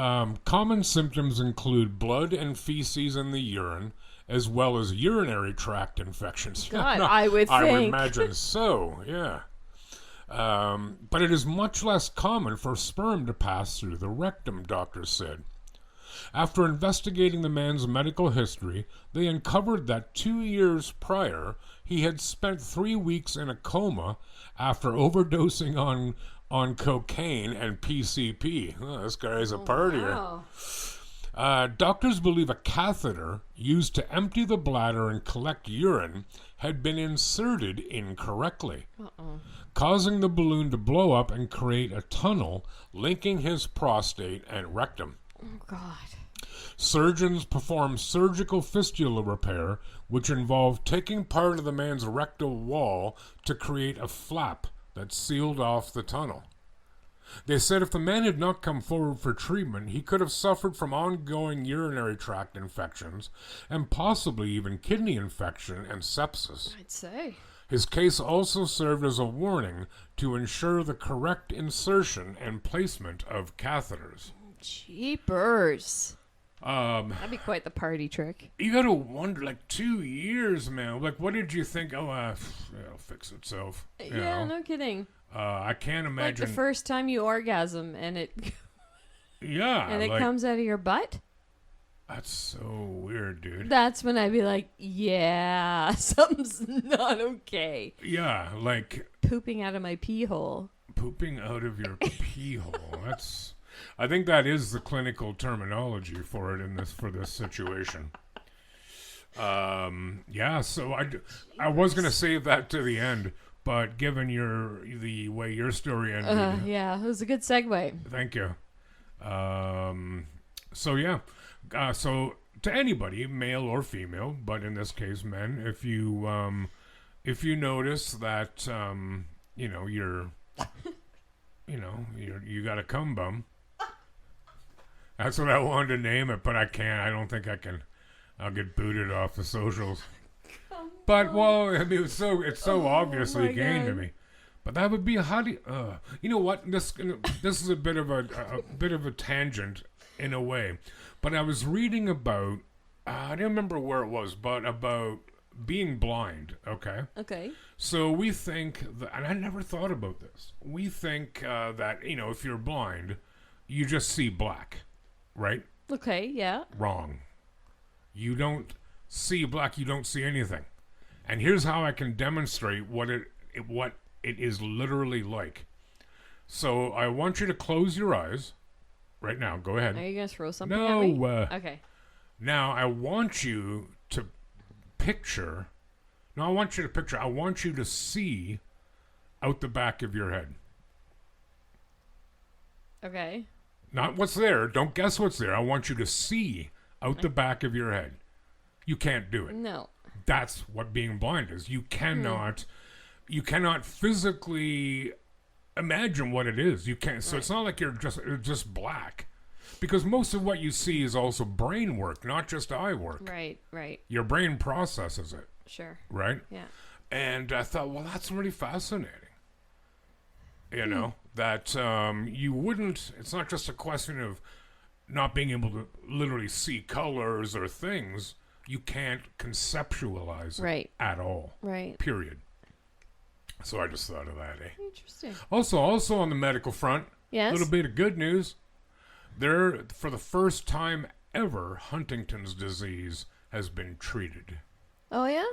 Speaker 2: Common symptoms include blood and feces in the urine, as well as urinary tract infections.
Speaker 3: God, I would think.
Speaker 2: I would imagine so, yeah. But it is much less common for sperm to pass through the rectum, doctors said. After investigating the man's medical history, they uncovered that 2 years prior, he had spent 3 weeks in a coma after overdosing on cocaine and PCP. Oh, this guy's a partier.
Speaker 3: Wow.
Speaker 2: Doctors believe a catheter used to empty the bladder and collect urine had been inserted incorrectly, causing the balloon to blow up and create a tunnel linking his prostate and rectum.
Speaker 3: Oh, God.
Speaker 2: Surgeons performed surgical fistula repair, which involved taking part of the man's rectal wall to create a flap that sealed off the tunnel. They said if the man had not come forward for treatment, he could have suffered from ongoing urinary tract infections and possibly even kidney infection and sepsis.
Speaker 3: I'd say.
Speaker 2: His case also served as a warning to ensure the correct insertion and placement of catheters.
Speaker 3: Jeepers. That'd be quite the party trick.
Speaker 2: You gotta wonder, 2 years, man. What did you think? Oh, it'll fix itself.
Speaker 3: Yeah, no kidding.
Speaker 2: I can't imagine.
Speaker 3: Like the first time you orgasm and it comes out of your butt?
Speaker 2: That's so weird, dude.
Speaker 3: That's when I'd be like, yeah, something's not okay.
Speaker 2: Yeah,
Speaker 3: pooping out of my pee hole.
Speaker 2: Pooping out of your pee hole. I think that is the clinical terminology for it for this situation. Yeah, so I was going to save that to the end, but given the way your story ended.
Speaker 3: Yeah, it was a good segue.
Speaker 2: Thank you. So yeah. So to anybody, male or female, but in this case men, if you notice that you got a cum bum. That's what I wanted to name it, but I can't. I don't think I can. I'll get booted off the socials. But it's so obviously gained to me. But that would be you know what? This is a bit of a tangent in a way. But I was reading about I don't remember where it was, but about being blind. Okay. So we think that, and I never thought about this. We think that if you're blind, you just see black, right?
Speaker 3: Okay. Yeah.
Speaker 2: Wrong. You don't see black, you don't see anything. And here's how I can demonstrate what it is literally like. So I want you to close your eyes right now. Go ahead.
Speaker 3: Are you going to throw something
Speaker 2: No.
Speaker 3: at me? Okay.
Speaker 2: Now I want you to picture. No, I want you to see out the back of your head.
Speaker 3: Okay.
Speaker 2: Not what's there. Don't guess what's there. I want you to see out the back of your head. You can't do it.
Speaker 3: No.
Speaker 2: That's what being blind is. You cannot physically imagine what it is. You can't. So it's not like you're just black, because most of what you see is also brain work, not just eye work.
Speaker 3: Right.
Speaker 2: Your brain processes it.
Speaker 3: Sure.
Speaker 2: Right.
Speaker 3: Yeah.
Speaker 2: And I thought, well, that's really fascinating. You know, that you wouldn't, it's not just a question of not being able to literally see colors or things. You can't conceptualize it at all.
Speaker 3: Right.
Speaker 2: Period. So I just thought of that,
Speaker 3: Interesting.
Speaker 2: Also on the medical front,
Speaker 3: Yes.
Speaker 2: a little bit of good news. There, for the first time ever, Huntington's disease has been treated.
Speaker 3: Oh, yeah?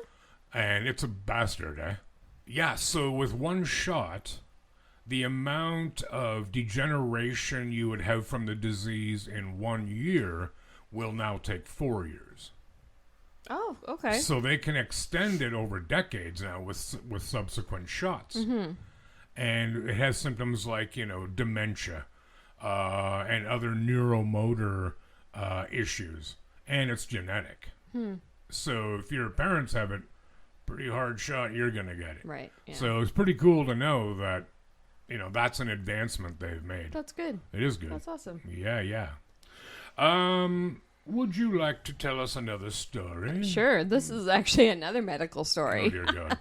Speaker 2: And it's a bastard, eh? Yeah, so with one shot, the amount of degeneration you would have from the disease in 1 year will now take 4 years.
Speaker 3: Oh, okay.
Speaker 2: So they can extend it over decades now with subsequent shots. Mm-hmm. And it has symptoms like, dementia and other neuromotor issues. And it's genetic. So if your parents have it, pretty hard shot, you're going to get it.
Speaker 3: Right. Yeah.
Speaker 2: So it's pretty cool to know that, that's an advancement they've made.
Speaker 3: That's good.
Speaker 2: It is good.
Speaker 3: That's awesome.
Speaker 2: Yeah. Would you like to tell us another story?
Speaker 3: Sure. This is actually another medical story.
Speaker 2: Oh, dear God.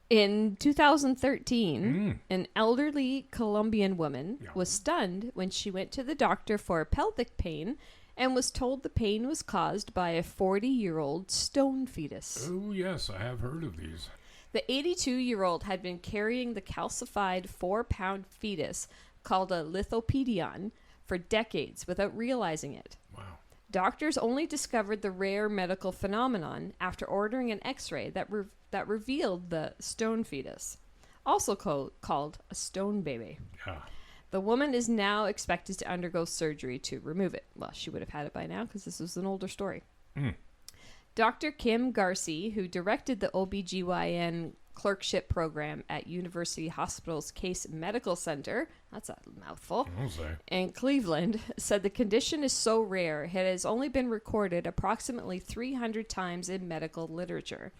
Speaker 3: In 2013, an elderly Colombian woman was stunned when she went to the doctor for pelvic pain and was told the pain was caused by a 40-year-old stone fetus.
Speaker 2: Oh, yes, I have heard of these.
Speaker 3: The 82-year-old had been carrying the calcified 4-pound fetus called a lithopedion for decades without realizing it.
Speaker 2: Wow.
Speaker 3: Doctors only discovered the rare medical phenomenon after ordering an x-ray that revealed the stone fetus, also called a stone baby.
Speaker 2: Yeah.
Speaker 3: The woman is now expected to undergo surgery to remove it. Well, she would have had it by now because this was an older story. Dr. Kim Garcia, who directed the OBGYN clerkship program at University Hospital's Case Medical Center, that's a mouthful, in Cleveland, said the condition is so rare it has only been recorded approximately 300 times in medical literature.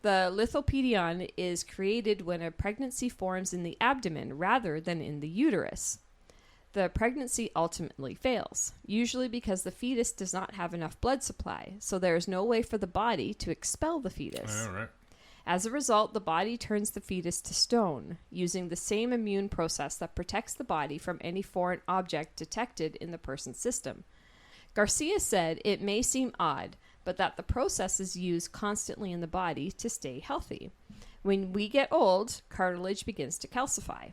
Speaker 3: The lithopedion is created when a pregnancy forms in the abdomen rather than in the uterus. The pregnancy ultimately fails, usually because the fetus does not have enough blood supply, so there is no way for the body to expel the fetus.
Speaker 2: All right.
Speaker 3: As a result, the body turns the fetus to stone, using the same immune process that protects the body from any foreign object detected in the person's system. Garcia said it may seem odd, but that the process is used constantly in the body to stay healthy. When we get old, cartilage begins to calcify.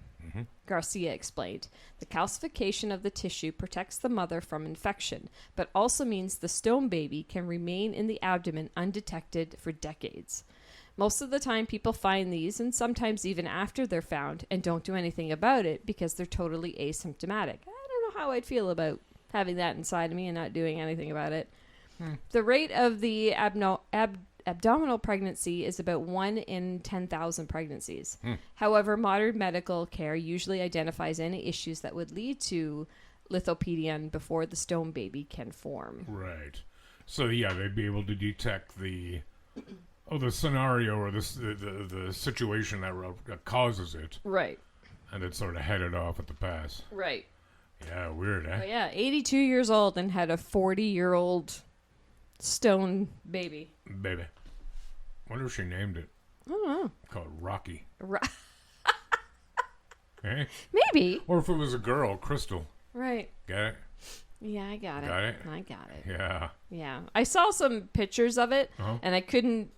Speaker 3: Garcia explained, the calcification of the tissue protects the mother from infection, but also means the stone baby can remain in the abdomen undetected for decades. Most of the time people find these, and sometimes even after they're found, and don't do anything about it because they're totally asymptomatic. I don't know how I'd feel about having that inside of me and not doing anything about it. The rate of the abdominal pregnancy is about 1 in 10,000 pregnancies. However, modern medical care usually identifies any issues that would lead to lithopedion before the stone baby can form.
Speaker 2: Right. So, yeah, they'd be able to detect the scenario or the situation that causes it.
Speaker 3: Right.
Speaker 2: And then sort of head it off at the pass.
Speaker 3: Right.
Speaker 2: Yeah, weird, eh?
Speaker 3: But yeah, 82 years old and had a 40-year-old stone baby.
Speaker 2: Baby. Wonder if she named it.
Speaker 3: I don't know.
Speaker 2: Call it Rocky. Eh?
Speaker 3: Maybe.
Speaker 2: Or if it was a girl, Crystal.
Speaker 3: Right.
Speaker 2: Get it?
Speaker 3: Yeah, I got it.
Speaker 2: Got it?
Speaker 3: I got it.
Speaker 2: Yeah.
Speaker 3: Yeah. I saw some pictures of it, and I couldn't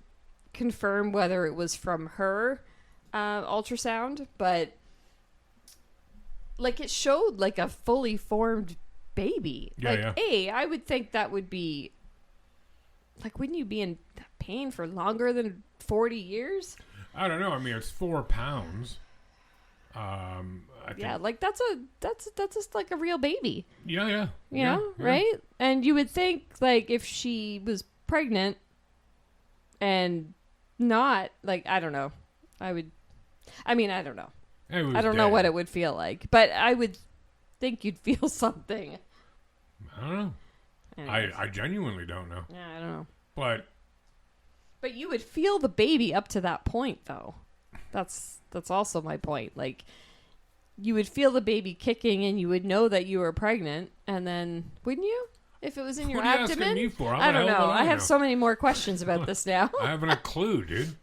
Speaker 3: confirm whether it was from her ultrasound, but like it showed like a fully formed baby.
Speaker 2: Yeah,
Speaker 3: like, I would think that would be Like, wouldn't you be in pain for longer than 40 years?
Speaker 2: I don't know. I mean, it's 4 pounds. I think,
Speaker 3: Yeah, like that's just like a real baby.
Speaker 2: Yeah.
Speaker 3: You know, right? And you would think, like, if she was pregnant and not, like, I don't know. I don't know. I don't know what it would feel like, but I would think you'd feel something.
Speaker 2: I don't know. I genuinely don't know.
Speaker 3: Yeah, I don't know.
Speaker 2: But
Speaker 3: you would feel the baby up to that point, though. That's also my point. Like, you would feel the baby kicking, and you would know that you were pregnant, and then wouldn't you? If it was in your abdomen?
Speaker 2: What are you asking me for?
Speaker 3: I don't know. I have so many more questions about this now.
Speaker 2: I haven't a clue, dude.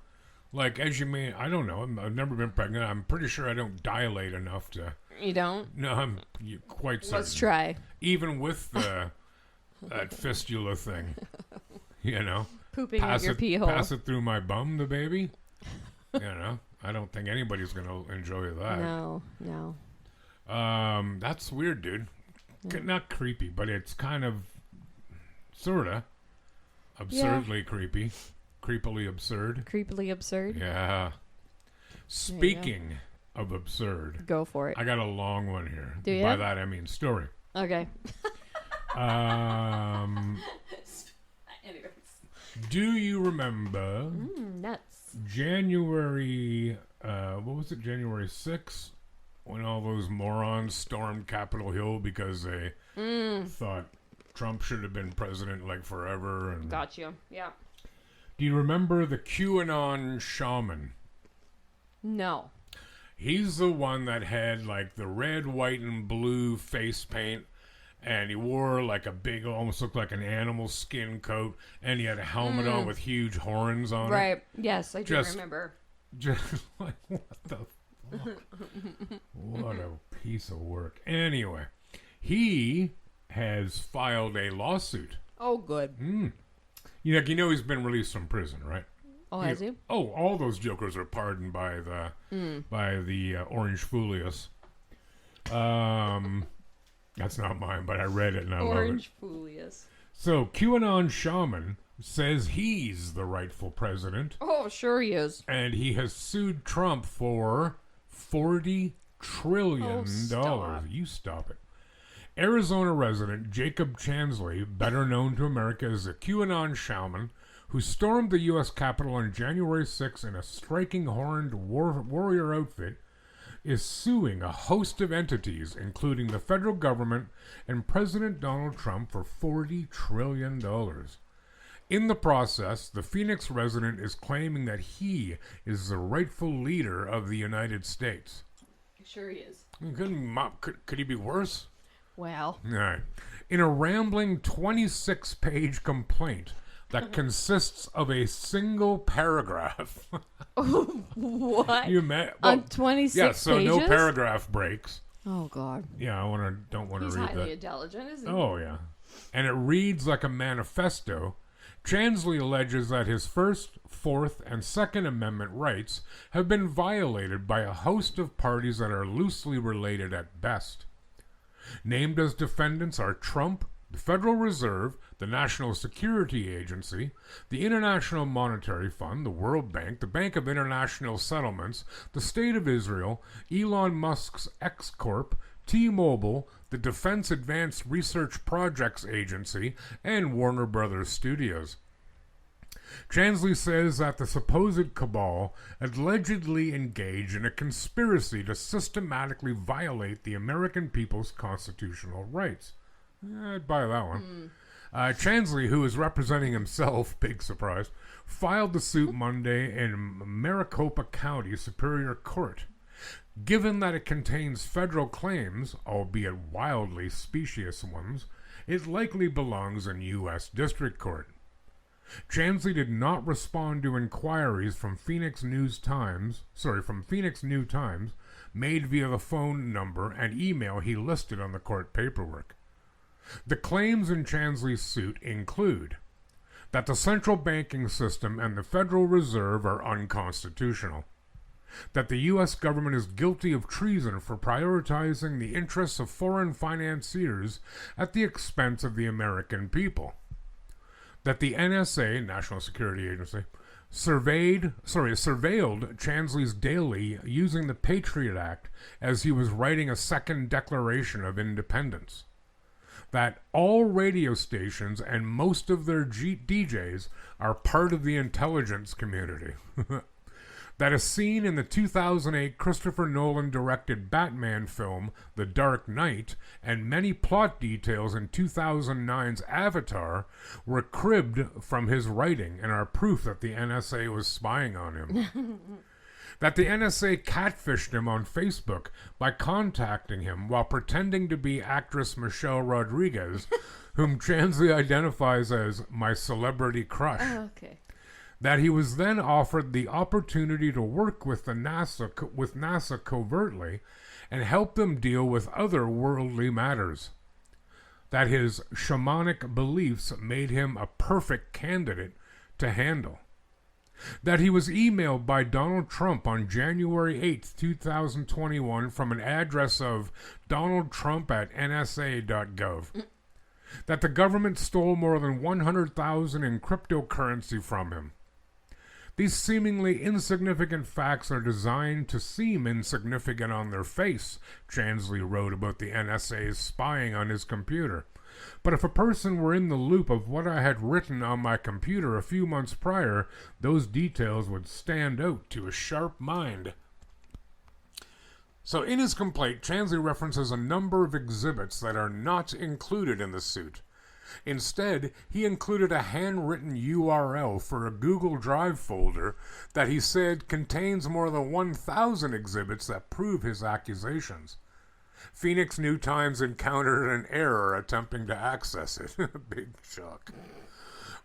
Speaker 2: Like, as you may, I don't know. I've never been pregnant. I'm pretty sure I don't dilate enough to.
Speaker 3: You don't?
Speaker 2: No, I'm quite certain.
Speaker 3: Let's try.
Speaker 2: Even with that fistula thing, you know,
Speaker 3: pooping in your pee hole.
Speaker 2: Pass it through my bum, the baby. You know, I don't think anybody's gonna enjoy that.
Speaker 3: No.
Speaker 2: That's weird, dude. Not creepy, but it's kind of, sorta, absurdly creepy. Creepily absurd.
Speaker 3: Creepily absurd?
Speaker 2: Yeah. Speaking of absurd.
Speaker 3: Go for it.
Speaker 2: I got a long one here.
Speaker 3: Do you?
Speaker 2: By that I mean story.
Speaker 3: Okay.
Speaker 2: Anyways. Do you remember
Speaker 3: nuts.
Speaker 2: January, what was it, January 6th? When all those morons stormed Capitol Hill because they thought Trump should have been president like forever. And
Speaker 3: got you. Yeah.
Speaker 2: Do you remember the QAnon Shaman?
Speaker 3: No.
Speaker 2: He's the one that had like the red, white, and blue face paint, and he wore like a big, almost looked like an animal skin coat, and he had a helmet on with huge horns on it.
Speaker 3: Right. Yes, I do remember.
Speaker 2: Just like, what the fuck? What a piece of work. Anyway, he has filed a lawsuit.
Speaker 3: Oh, good.
Speaker 2: You know he's been released from prison, right?
Speaker 3: Oh, has he?
Speaker 2: Oh, all those jokers are pardoned by the Orange Folius. That's not mine, but I read it and I love it.
Speaker 3: Orange Folius.
Speaker 2: So QAnon Shaman says he's the rightful president.
Speaker 3: Oh, sure he is.
Speaker 2: And he has sued Trump for $40 trillion.
Speaker 3: Oh, stop.
Speaker 2: You stop it. Arizona resident Jacob Chansley, better known to America as the QAnon Shaman, who stormed the U.S. Capitol on January 6 in a striking horned warrior outfit, is suing a host of entities, including the federal government and President Donald Trump, for $40 trillion. In the process, the Phoenix resident is claiming that he is the rightful leader of the United States.
Speaker 3: Sure he is.
Speaker 2: Could he be worse?
Speaker 3: Well.
Speaker 2: All right. In a rambling 26-page complaint that consists of a single paragraph.
Speaker 3: What?
Speaker 2: You met
Speaker 3: on 26
Speaker 2: yeah, so
Speaker 3: pages?
Speaker 2: no paragraph breaks.
Speaker 3: Oh, God.
Speaker 2: Yeah, don't want to read that.
Speaker 3: He's highly intelligent, isn't he?
Speaker 2: Oh, yeah. And it reads like a manifesto. Chansley alleges that his First, Fourth, and Second Amendment rights have been violated by a host of parties that are loosely related at best. Named as defendants are Trump, the Federal Reserve, the National Security Agency, the International Monetary Fund, the World Bank, the Bank of International Settlements, the State of Israel, Elon Musk's X Corp, T-Mobile, the Defense Advanced Research Projects Agency, and Warner Brothers Studios. Chansley says that the supposed cabal allegedly engaged in a conspiracy to systematically violate the American people's constitutional rights. I'd buy that one. Chansley, who is representing himself, big surprise, filed the suit Monday in Maricopa County Superior Court. Given that it contains federal claims, albeit wildly specious ones, it likely belongs in U.S. District Court. Chansley did not respond to inquiries from Phoenix New Times made via the phone number and email he listed on the court paperwork. The claims in Chansley's suit include that the central banking system and the Federal Reserve are unconstitutional, that the U.S. government is guilty of treason for prioritizing the interests of foreign financiers at the expense of the American people, that the NSA, National Security Agency, surveilled Chansley's daily using the Patriot Act as he was writing a second Declaration of Independence. That all radio stations and most of their DJs are part of the intelligence community. That a scene in the 2008 Christopher Nolan directed Batman film The Dark Knight and many plot details in 2009's Avatar were cribbed from his writing and are proof that the NSA was spying on him. That the NSA catfished him on Facebook by contacting him while pretending to be actress Michelle Rodriguez, whom Chansley identifies as my celebrity crush.
Speaker 3: Oh, okay.
Speaker 2: That he was then offered the opportunity to work with NASA covertly and help them deal with other worldly matters. That his shamanic beliefs made him a perfect candidate to handle. That he was emailed by Donald Trump on January 8, 2021 from an address of donaldtrump@nsa.gov. That the government stole more than $100,000 in cryptocurrency from him. These seemingly insignificant facts are designed to seem insignificant on their face, Chansley wrote about the NSA's spying on his computer. But if a person were in the loop of what I had written on my computer a few months prior, those details would stand out to a sharp mind. So in his complaint, Chansley references a number of exhibits that are not included in the suit. Instead, he included a handwritten URL for a Google Drive folder that he said contains more than 1,000 exhibits that prove his accusations. Phoenix New Times encountered an error attempting to access it. Big shock.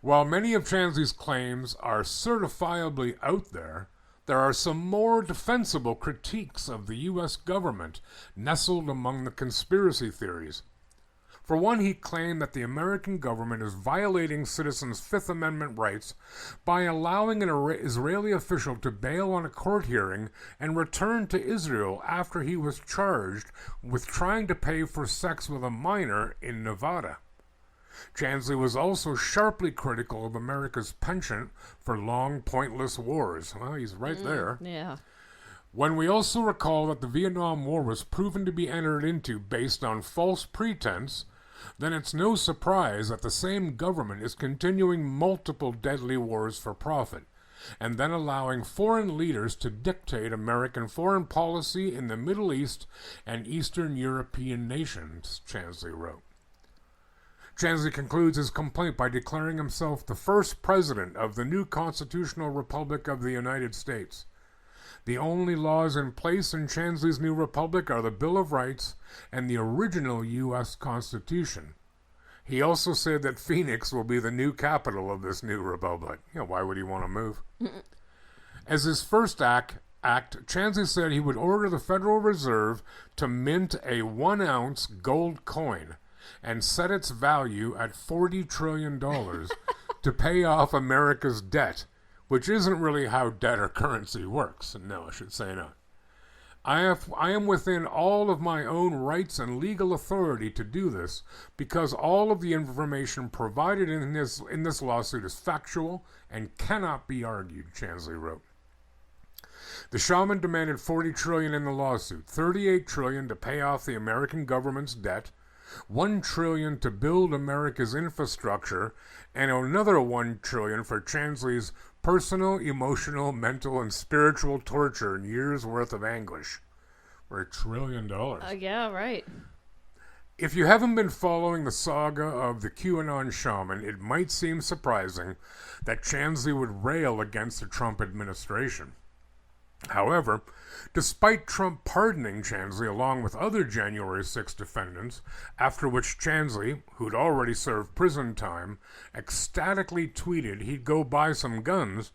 Speaker 2: While many of Chansley's claims are certifiably out there, there are some more defensible critiques of the U.S. government nestled among the conspiracy theories. For one, he claimed that the American government is violating citizens' Fifth Amendment rights by allowing an Israeli official to bail on a court hearing and return to Israel after he was charged with trying to pay for sex with a minor in Nevada. Chansley was also sharply critical of America's penchant for long, pointless wars. Well, he's right there.
Speaker 3: Yeah.
Speaker 2: When we also recall that the Vietnam War was proven to be entered into based on false pretense, then it's no surprise that the same government is continuing multiple deadly wars for profit, and then allowing foreign leaders to dictate American foreign policy in the Middle East and Eastern European nations, Chansley wrote. Chansley concludes his complaint by declaring himself the first president of the new constitutional republic of the United States. The only laws in place in Chansley's new republic are the Bill of Rights and the original U.S. Constitution. He also said that Phoenix will be the new capital of this new republic. Why would he want to move? As his first act, Chansley said he would order the Federal Reserve to mint a 1-ounce gold coin and set its value at $40 trillion to pay off America's debt, which isn't really how debt or currency works. No, I should say not. I am within all of my own rights and legal authority to do this because all of the information provided in this lawsuit is factual and cannot be argued, Chansley wrote. The Shaman demanded $40 trillion in the lawsuit, $38 trillion to pay off the American government's debt, $1 trillion to build America's infrastructure, and another $1 trillion for Chansley's personal, emotional, mental, and spiritual torture and years' worth of anguish. For $1 trillion.
Speaker 3: Yeah, right.
Speaker 2: If you haven't been following the saga of the QAnon shaman, it might seem surprising that Chansley would rail against the Trump administration. However, despite Trump pardoning Chansley along with other January 6 defendants, after which Chansley, who'd already served prison time, ecstatically tweeted he'd go buy some guns,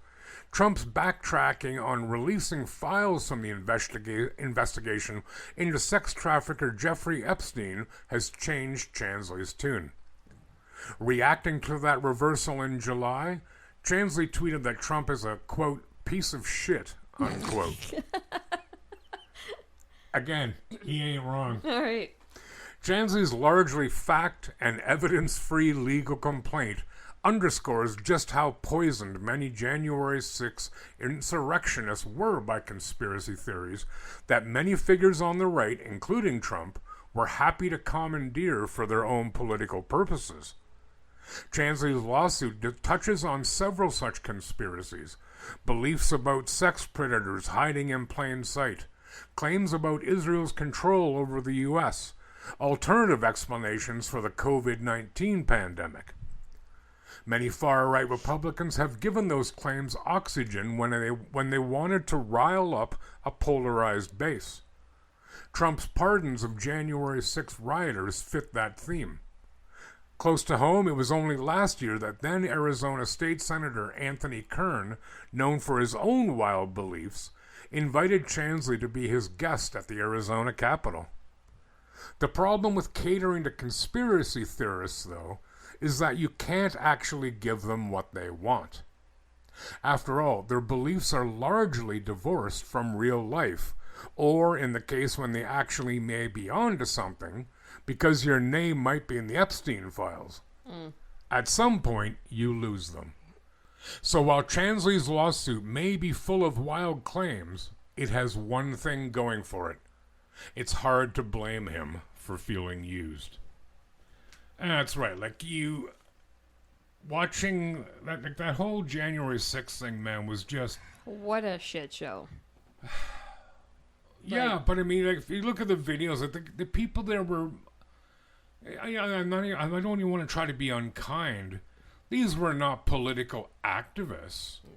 Speaker 2: Trump's backtracking on releasing files from the investigation into sex trafficker Jeffrey Epstein has changed Chansley's tune. Reacting to that reversal in July, Chansley tweeted that Trump is a, quote, piece of shit, unquote. Again, he ain't wrong.
Speaker 3: All right.
Speaker 2: Chansley's largely fact and evidence-free legal complaint underscores just how poisoned many January 6 insurrectionists were by conspiracy theories that many figures on the right, including Trump, were happy to commandeer for their own political purposes. Chansley's lawsuit touches on several such conspiracies: beliefs about sex predators hiding in plain sight, claims about Israel's control over the U.S., alternative explanations for the COVID-19 pandemic. Many far-right Republicans have given those claims oxygen when they wanted to rile up a polarized base. Trump's pardons of January 6 rioters fit that theme. Close to home, it was only last year that then Arizona State Senator Anthony Kern, known for his own wild beliefs, invited Chansley to be his guest at the Arizona Capitol. The problem with catering to conspiracy theorists, though, is that you can't actually give them what they want. After all, their beliefs are largely divorced from real life, or in the case when they actually may be onto something, because your name might be in the Epstein files. At some point, you lose them. So while Chansley's lawsuit may be full of wild claims, it has one thing going for it. It's hard to blame him for feeling used. That's right. Like, you watching that whole January 6th thing, man, was just
Speaker 3: What a shit show.
Speaker 2: yeah.
Speaker 3: Like,
Speaker 2: but I mean, like, if you look at the videos, like the people there were. I don't even want to try to be unkind. These were not political activists.
Speaker 3: no.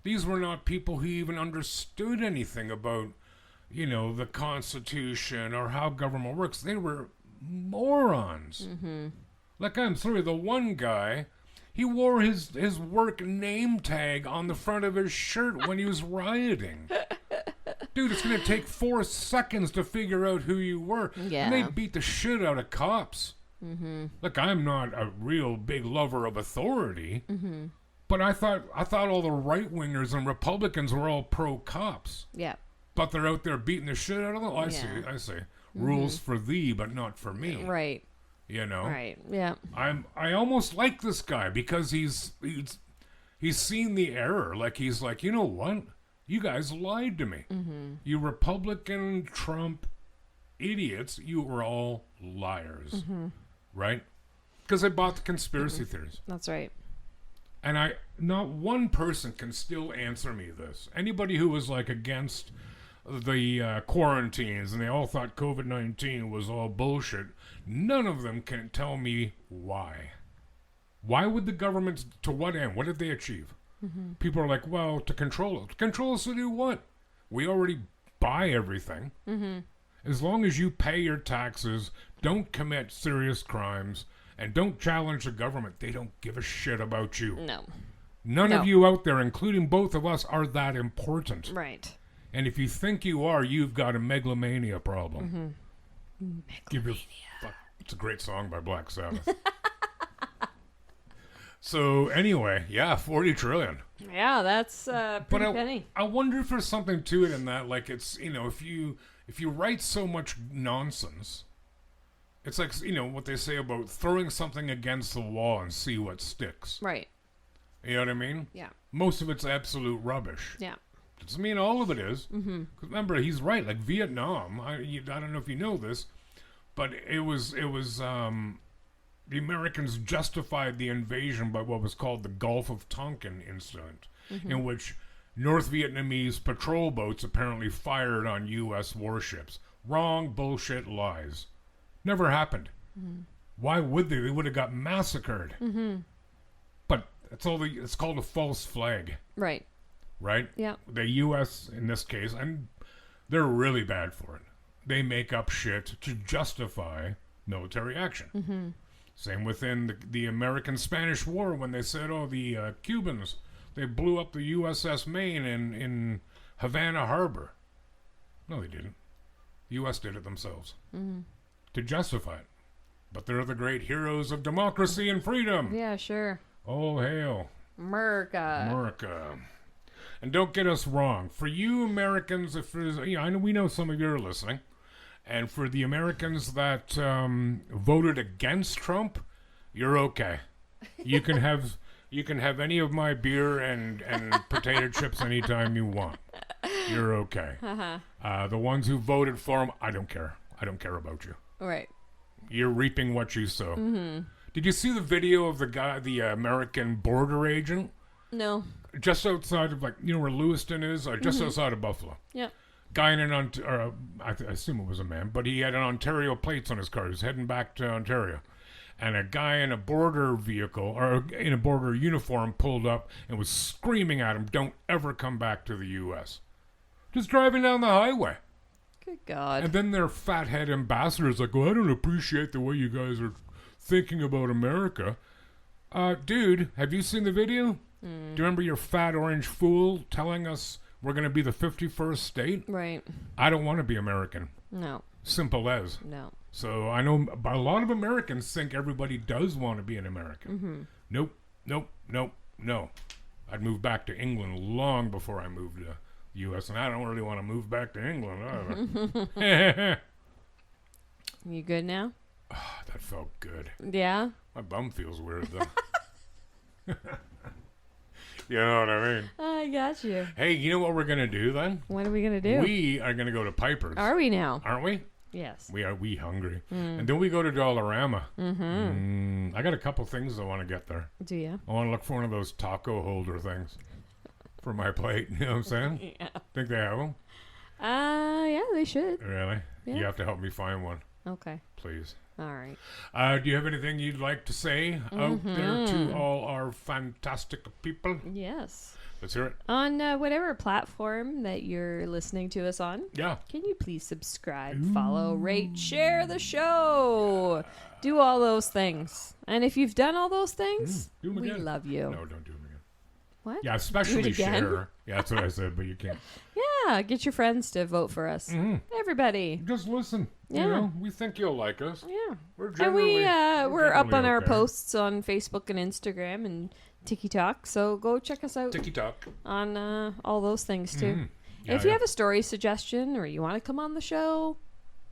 Speaker 2: These were not people who even understood anything about, the Constitution or how government works. They were morons.
Speaker 3: Mm-hmm.
Speaker 2: Like, I'm sorry, the one guy, he wore his work name tag on the front of his shirt when he was rioting. Dude, it's going to take 4 seconds to figure out who you were.
Speaker 3: Yeah.
Speaker 2: And they beat the shit out of cops.
Speaker 3: Mm-hmm.
Speaker 2: Look, I'm not a real big lover of authority,
Speaker 3: Mm-hmm.
Speaker 2: but I thought all the right-wingers and Republicans were all pro-cops.
Speaker 3: Yeah.
Speaker 2: But they're out there beating the shit out of them. I see. Rules for thee, but not for me.
Speaker 3: Right. Right. Yeah.
Speaker 2: I almost like this guy because he's seen the error. Like, he's like, you know what? You guys lied to me.
Speaker 3: Mm-hmm.
Speaker 2: You Republican Trump idiots, you were all liars.
Speaker 3: Mm-hmm.
Speaker 2: Right? Because they bought the conspiracy theories.
Speaker 3: That's right.
Speaker 2: And not one person can still answer me this. Anybody who was like against the quarantines and they all thought COVID-19 was all bullshit, none of them can tell me why. Why would the government, to what end? What did they achieve?
Speaker 3: Mm-hmm.
Speaker 2: People are like, well, to control it. Control us to do what? We already buy everything.
Speaker 3: Mm-hmm.
Speaker 2: As long as you pay your taxes, don't commit serious crimes, and don't challenge the government, they don't give a shit about you.
Speaker 3: No.
Speaker 2: None of you out there, including both of us, are that important.
Speaker 3: Right.
Speaker 2: And if you think you are, you've got a megalomania problem.
Speaker 3: Mm-hmm.
Speaker 2: Give your fuck. It's a great song by Black Sabbath. So anyway, yeah, 40 trillion.
Speaker 3: Yeah, that's pretty penny.
Speaker 2: I wonder if there's something to it in that, like, it's, if you write so much nonsense, it's like, what they say about throwing something against the wall and see what sticks.
Speaker 3: Right.
Speaker 2: You know what I mean?
Speaker 3: Yeah.
Speaker 2: Most of it's absolute rubbish.
Speaker 3: Yeah.
Speaker 2: Doesn't mean all of it is.
Speaker 3: Mm-hmm.
Speaker 2: 'Cause remember, he's right. Like Vietnam, I don't know if you know this, but it was the Americans justified the invasion by what was called the Gulf of Tonkin incident, in which North Vietnamese patrol boats apparently fired on U.S. warships. Wrong, bullshit, lies. Never happened. Mm-hmm. Why would they? They would have got massacred. Mm-hmm. But it's called a false flag.
Speaker 3: Right.
Speaker 2: Right?
Speaker 3: Yeah.
Speaker 2: The U.S. in this case, and they're really bad for it. They make up shit to justify military action. Mm-hmm. Same within the American-Spanish War when they said, the Cubans, they blew up the USS Maine in Havana Harbor. No, they didn't. The U.S. did it themselves to justify it. But they're the great heroes of democracy and freedom.
Speaker 3: Yeah, sure.
Speaker 2: Oh, hail.
Speaker 3: America.
Speaker 2: And don't get us wrong. For you Americans, if there's, I know we know some of you are listening. And for the Americans that voted against Trump, you're okay. You can have You can have any of my beer and potato chips anytime you want. You're okay. The ones who voted for him, I don't care. I don't care about you.
Speaker 3: Right.
Speaker 2: You're reaping what you sow. Did you see the video of the guy, the American border agent?
Speaker 3: No.
Speaker 2: Just outside of, like, you know where Lewiston is? Just outside of Buffalo.
Speaker 3: Yeah.
Speaker 2: Guy in an I assume it was a man, but he had an Ontario plates on his car. He was heading back to Ontario. And a guy in a border vehicle, or in a border uniform, pulled up and was screaming at him, "Don't ever come back to the U.S." Just driving down the highway.
Speaker 3: Good God.
Speaker 2: And then their fathead ambassador's like, "Well, I don't appreciate the way you guys are thinking about America." Dude, have you seen the video? Do you remember your fat orange fool telling us we're going to be the 51st state?
Speaker 3: Right.
Speaker 2: I don't want to be American.
Speaker 3: No.
Speaker 2: Simple as.
Speaker 3: No.
Speaker 2: So I know a lot of Americans think everybody does want to be an American. Nope. No. I'd move back to England long before I moved to the U.S., and I don't really want to move back to England either.
Speaker 3: You good now?
Speaker 2: Oh, that felt good.
Speaker 3: Yeah?
Speaker 2: My bum feels weird, though. You know what I mean?
Speaker 3: I got you.
Speaker 2: Hey, you know what we're going to do then?
Speaker 3: What are we going to do?
Speaker 2: We are going to go to Piper's.
Speaker 3: Are we now?
Speaker 2: Aren't we?
Speaker 3: Yes.
Speaker 2: We hungry. And then we go to Dollarama. I got a couple things I want to get there.
Speaker 3: Do you?
Speaker 2: I want to look for one of those taco holder things for my plate. You know what I'm saying?
Speaker 3: Yeah.
Speaker 2: Think they have them?
Speaker 3: Yeah, they should.
Speaker 2: Really?
Speaker 3: Yeah.
Speaker 2: You have to help me find one,
Speaker 3: Okay.
Speaker 2: please.
Speaker 3: All right.
Speaker 2: Do you have anything you'd like to say out there to all our fantastic people?
Speaker 3: Yes.
Speaker 2: Let's hear it.
Speaker 3: On whatever platform that you're listening to us on,
Speaker 2: Yeah.
Speaker 3: can you please subscribe, follow, rate, share the show? Do all those things. And if you've done all those things,
Speaker 2: Do 'em
Speaker 3: we
Speaker 2: again.
Speaker 3: love you.
Speaker 2: No, don't do them again.
Speaker 3: What?
Speaker 2: Yeah, especially
Speaker 3: again?
Speaker 2: share. Yeah, that's what I said, but you can't.
Speaker 3: Yeah, get your friends to vote for us. Everybody.
Speaker 2: Just listen.
Speaker 3: Yeah.
Speaker 2: You know, we think you'll like us.
Speaker 3: Yeah.
Speaker 2: We're
Speaker 3: And
Speaker 2: generally,
Speaker 3: we're up on
Speaker 2: generally
Speaker 3: our
Speaker 2: okay.
Speaker 3: posts on Facebook and Instagram and TikTok, so go check us out
Speaker 2: Tiki-talk.
Speaker 3: on all those things too.
Speaker 2: Yeah,
Speaker 3: If you
Speaker 2: yeah.
Speaker 3: have a story suggestion or you want to come on the show,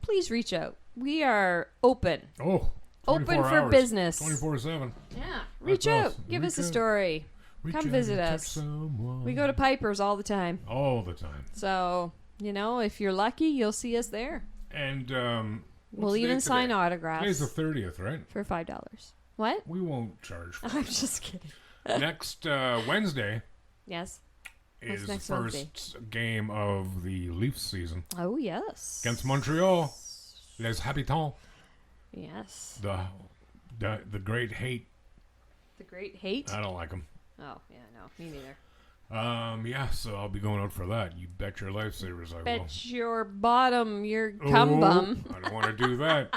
Speaker 3: please reach out. We are open.
Speaker 2: Oh,
Speaker 3: Open
Speaker 2: 24
Speaker 3: for
Speaker 2: hours,
Speaker 3: business.
Speaker 2: 24/7.
Speaker 3: Yeah. Reach
Speaker 2: That's
Speaker 3: out.
Speaker 2: us.
Speaker 3: Give us a
Speaker 2: Reach out.
Speaker 3: story.
Speaker 2: Reach
Speaker 3: Come
Speaker 2: out
Speaker 3: visit
Speaker 2: and touch
Speaker 3: us.
Speaker 2: someone.
Speaker 3: We go to Piper's all the time.
Speaker 2: all the time.
Speaker 3: So, if you're lucky, you'll see us there.
Speaker 2: And
Speaker 3: We'll
Speaker 2: what's the
Speaker 3: even
Speaker 2: date
Speaker 3: sign
Speaker 2: today?
Speaker 3: autographs
Speaker 2: Today's the 30th, right?
Speaker 3: for $5. What?
Speaker 2: We won't charge for
Speaker 3: I'm just kidding.
Speaker 2: Next Wednesday
Speaker 3: Yes.
Speaker 2: is the
Speaker 3: next
Speaker 2: first
Speaker 3: Wednesday?
Speaker 2: game of the Leafs season
Speaker 3: Oh, yes.
Speaker 2: against Montreal. Les Habitants.
Speaker 3: Yes.
Speaker 2: The great hate.
Speaker 3: The Great Hate?
Speaker 2: I don't like them.
Speaker 3: Oh, yeah, no. Me neither.
Speaker 2: Yeah, so I'll be going out for that. You bet your lifesavers I will.
Speaker 3: Bet your bottom, your cum bum.
Speaker 2: I don't want to do that.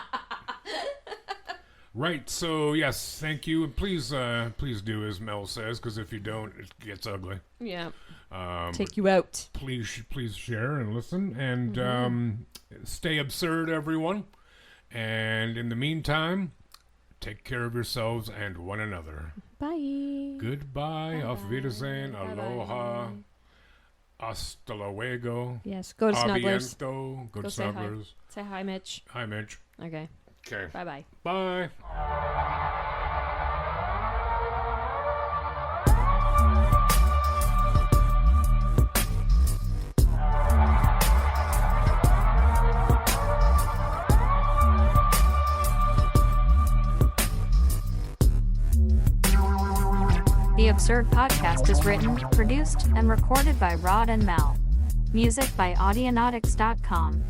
Speaker 2: Right, so yes, thank you. And please do as Mel says, because if you don't, it gets ugly.
Speaker 3: Yeah.
Speaker 2: But
Speaker 3: Take you out.
Speaker 2: please share and listen, and stay absurd, everyone. And in the meantime, take care of yourselves and one another.
Speaker 3: Bye.
Speaker 2: Goodbye. Auf Wiedersehen. Aloha. Hasta luego.
Speaker 3: Yes, go to Snugglers.
Speaker 2: Abiento. Good
Speaker 3: Go say hi.
Speaker 2: Snugglers.
Speaker 3: Say hi, Mitch.
Speaker 2: Hi, Mitch.
Speaker 3: Okay.
Speaker 2: Okay.
Speaker 3: Bye-bye.
Speaker 2: Bye.
Speaker 1: The Absurd Podcast is written, produced, and recorded by Rod and Mel. Music by Audionautics.com.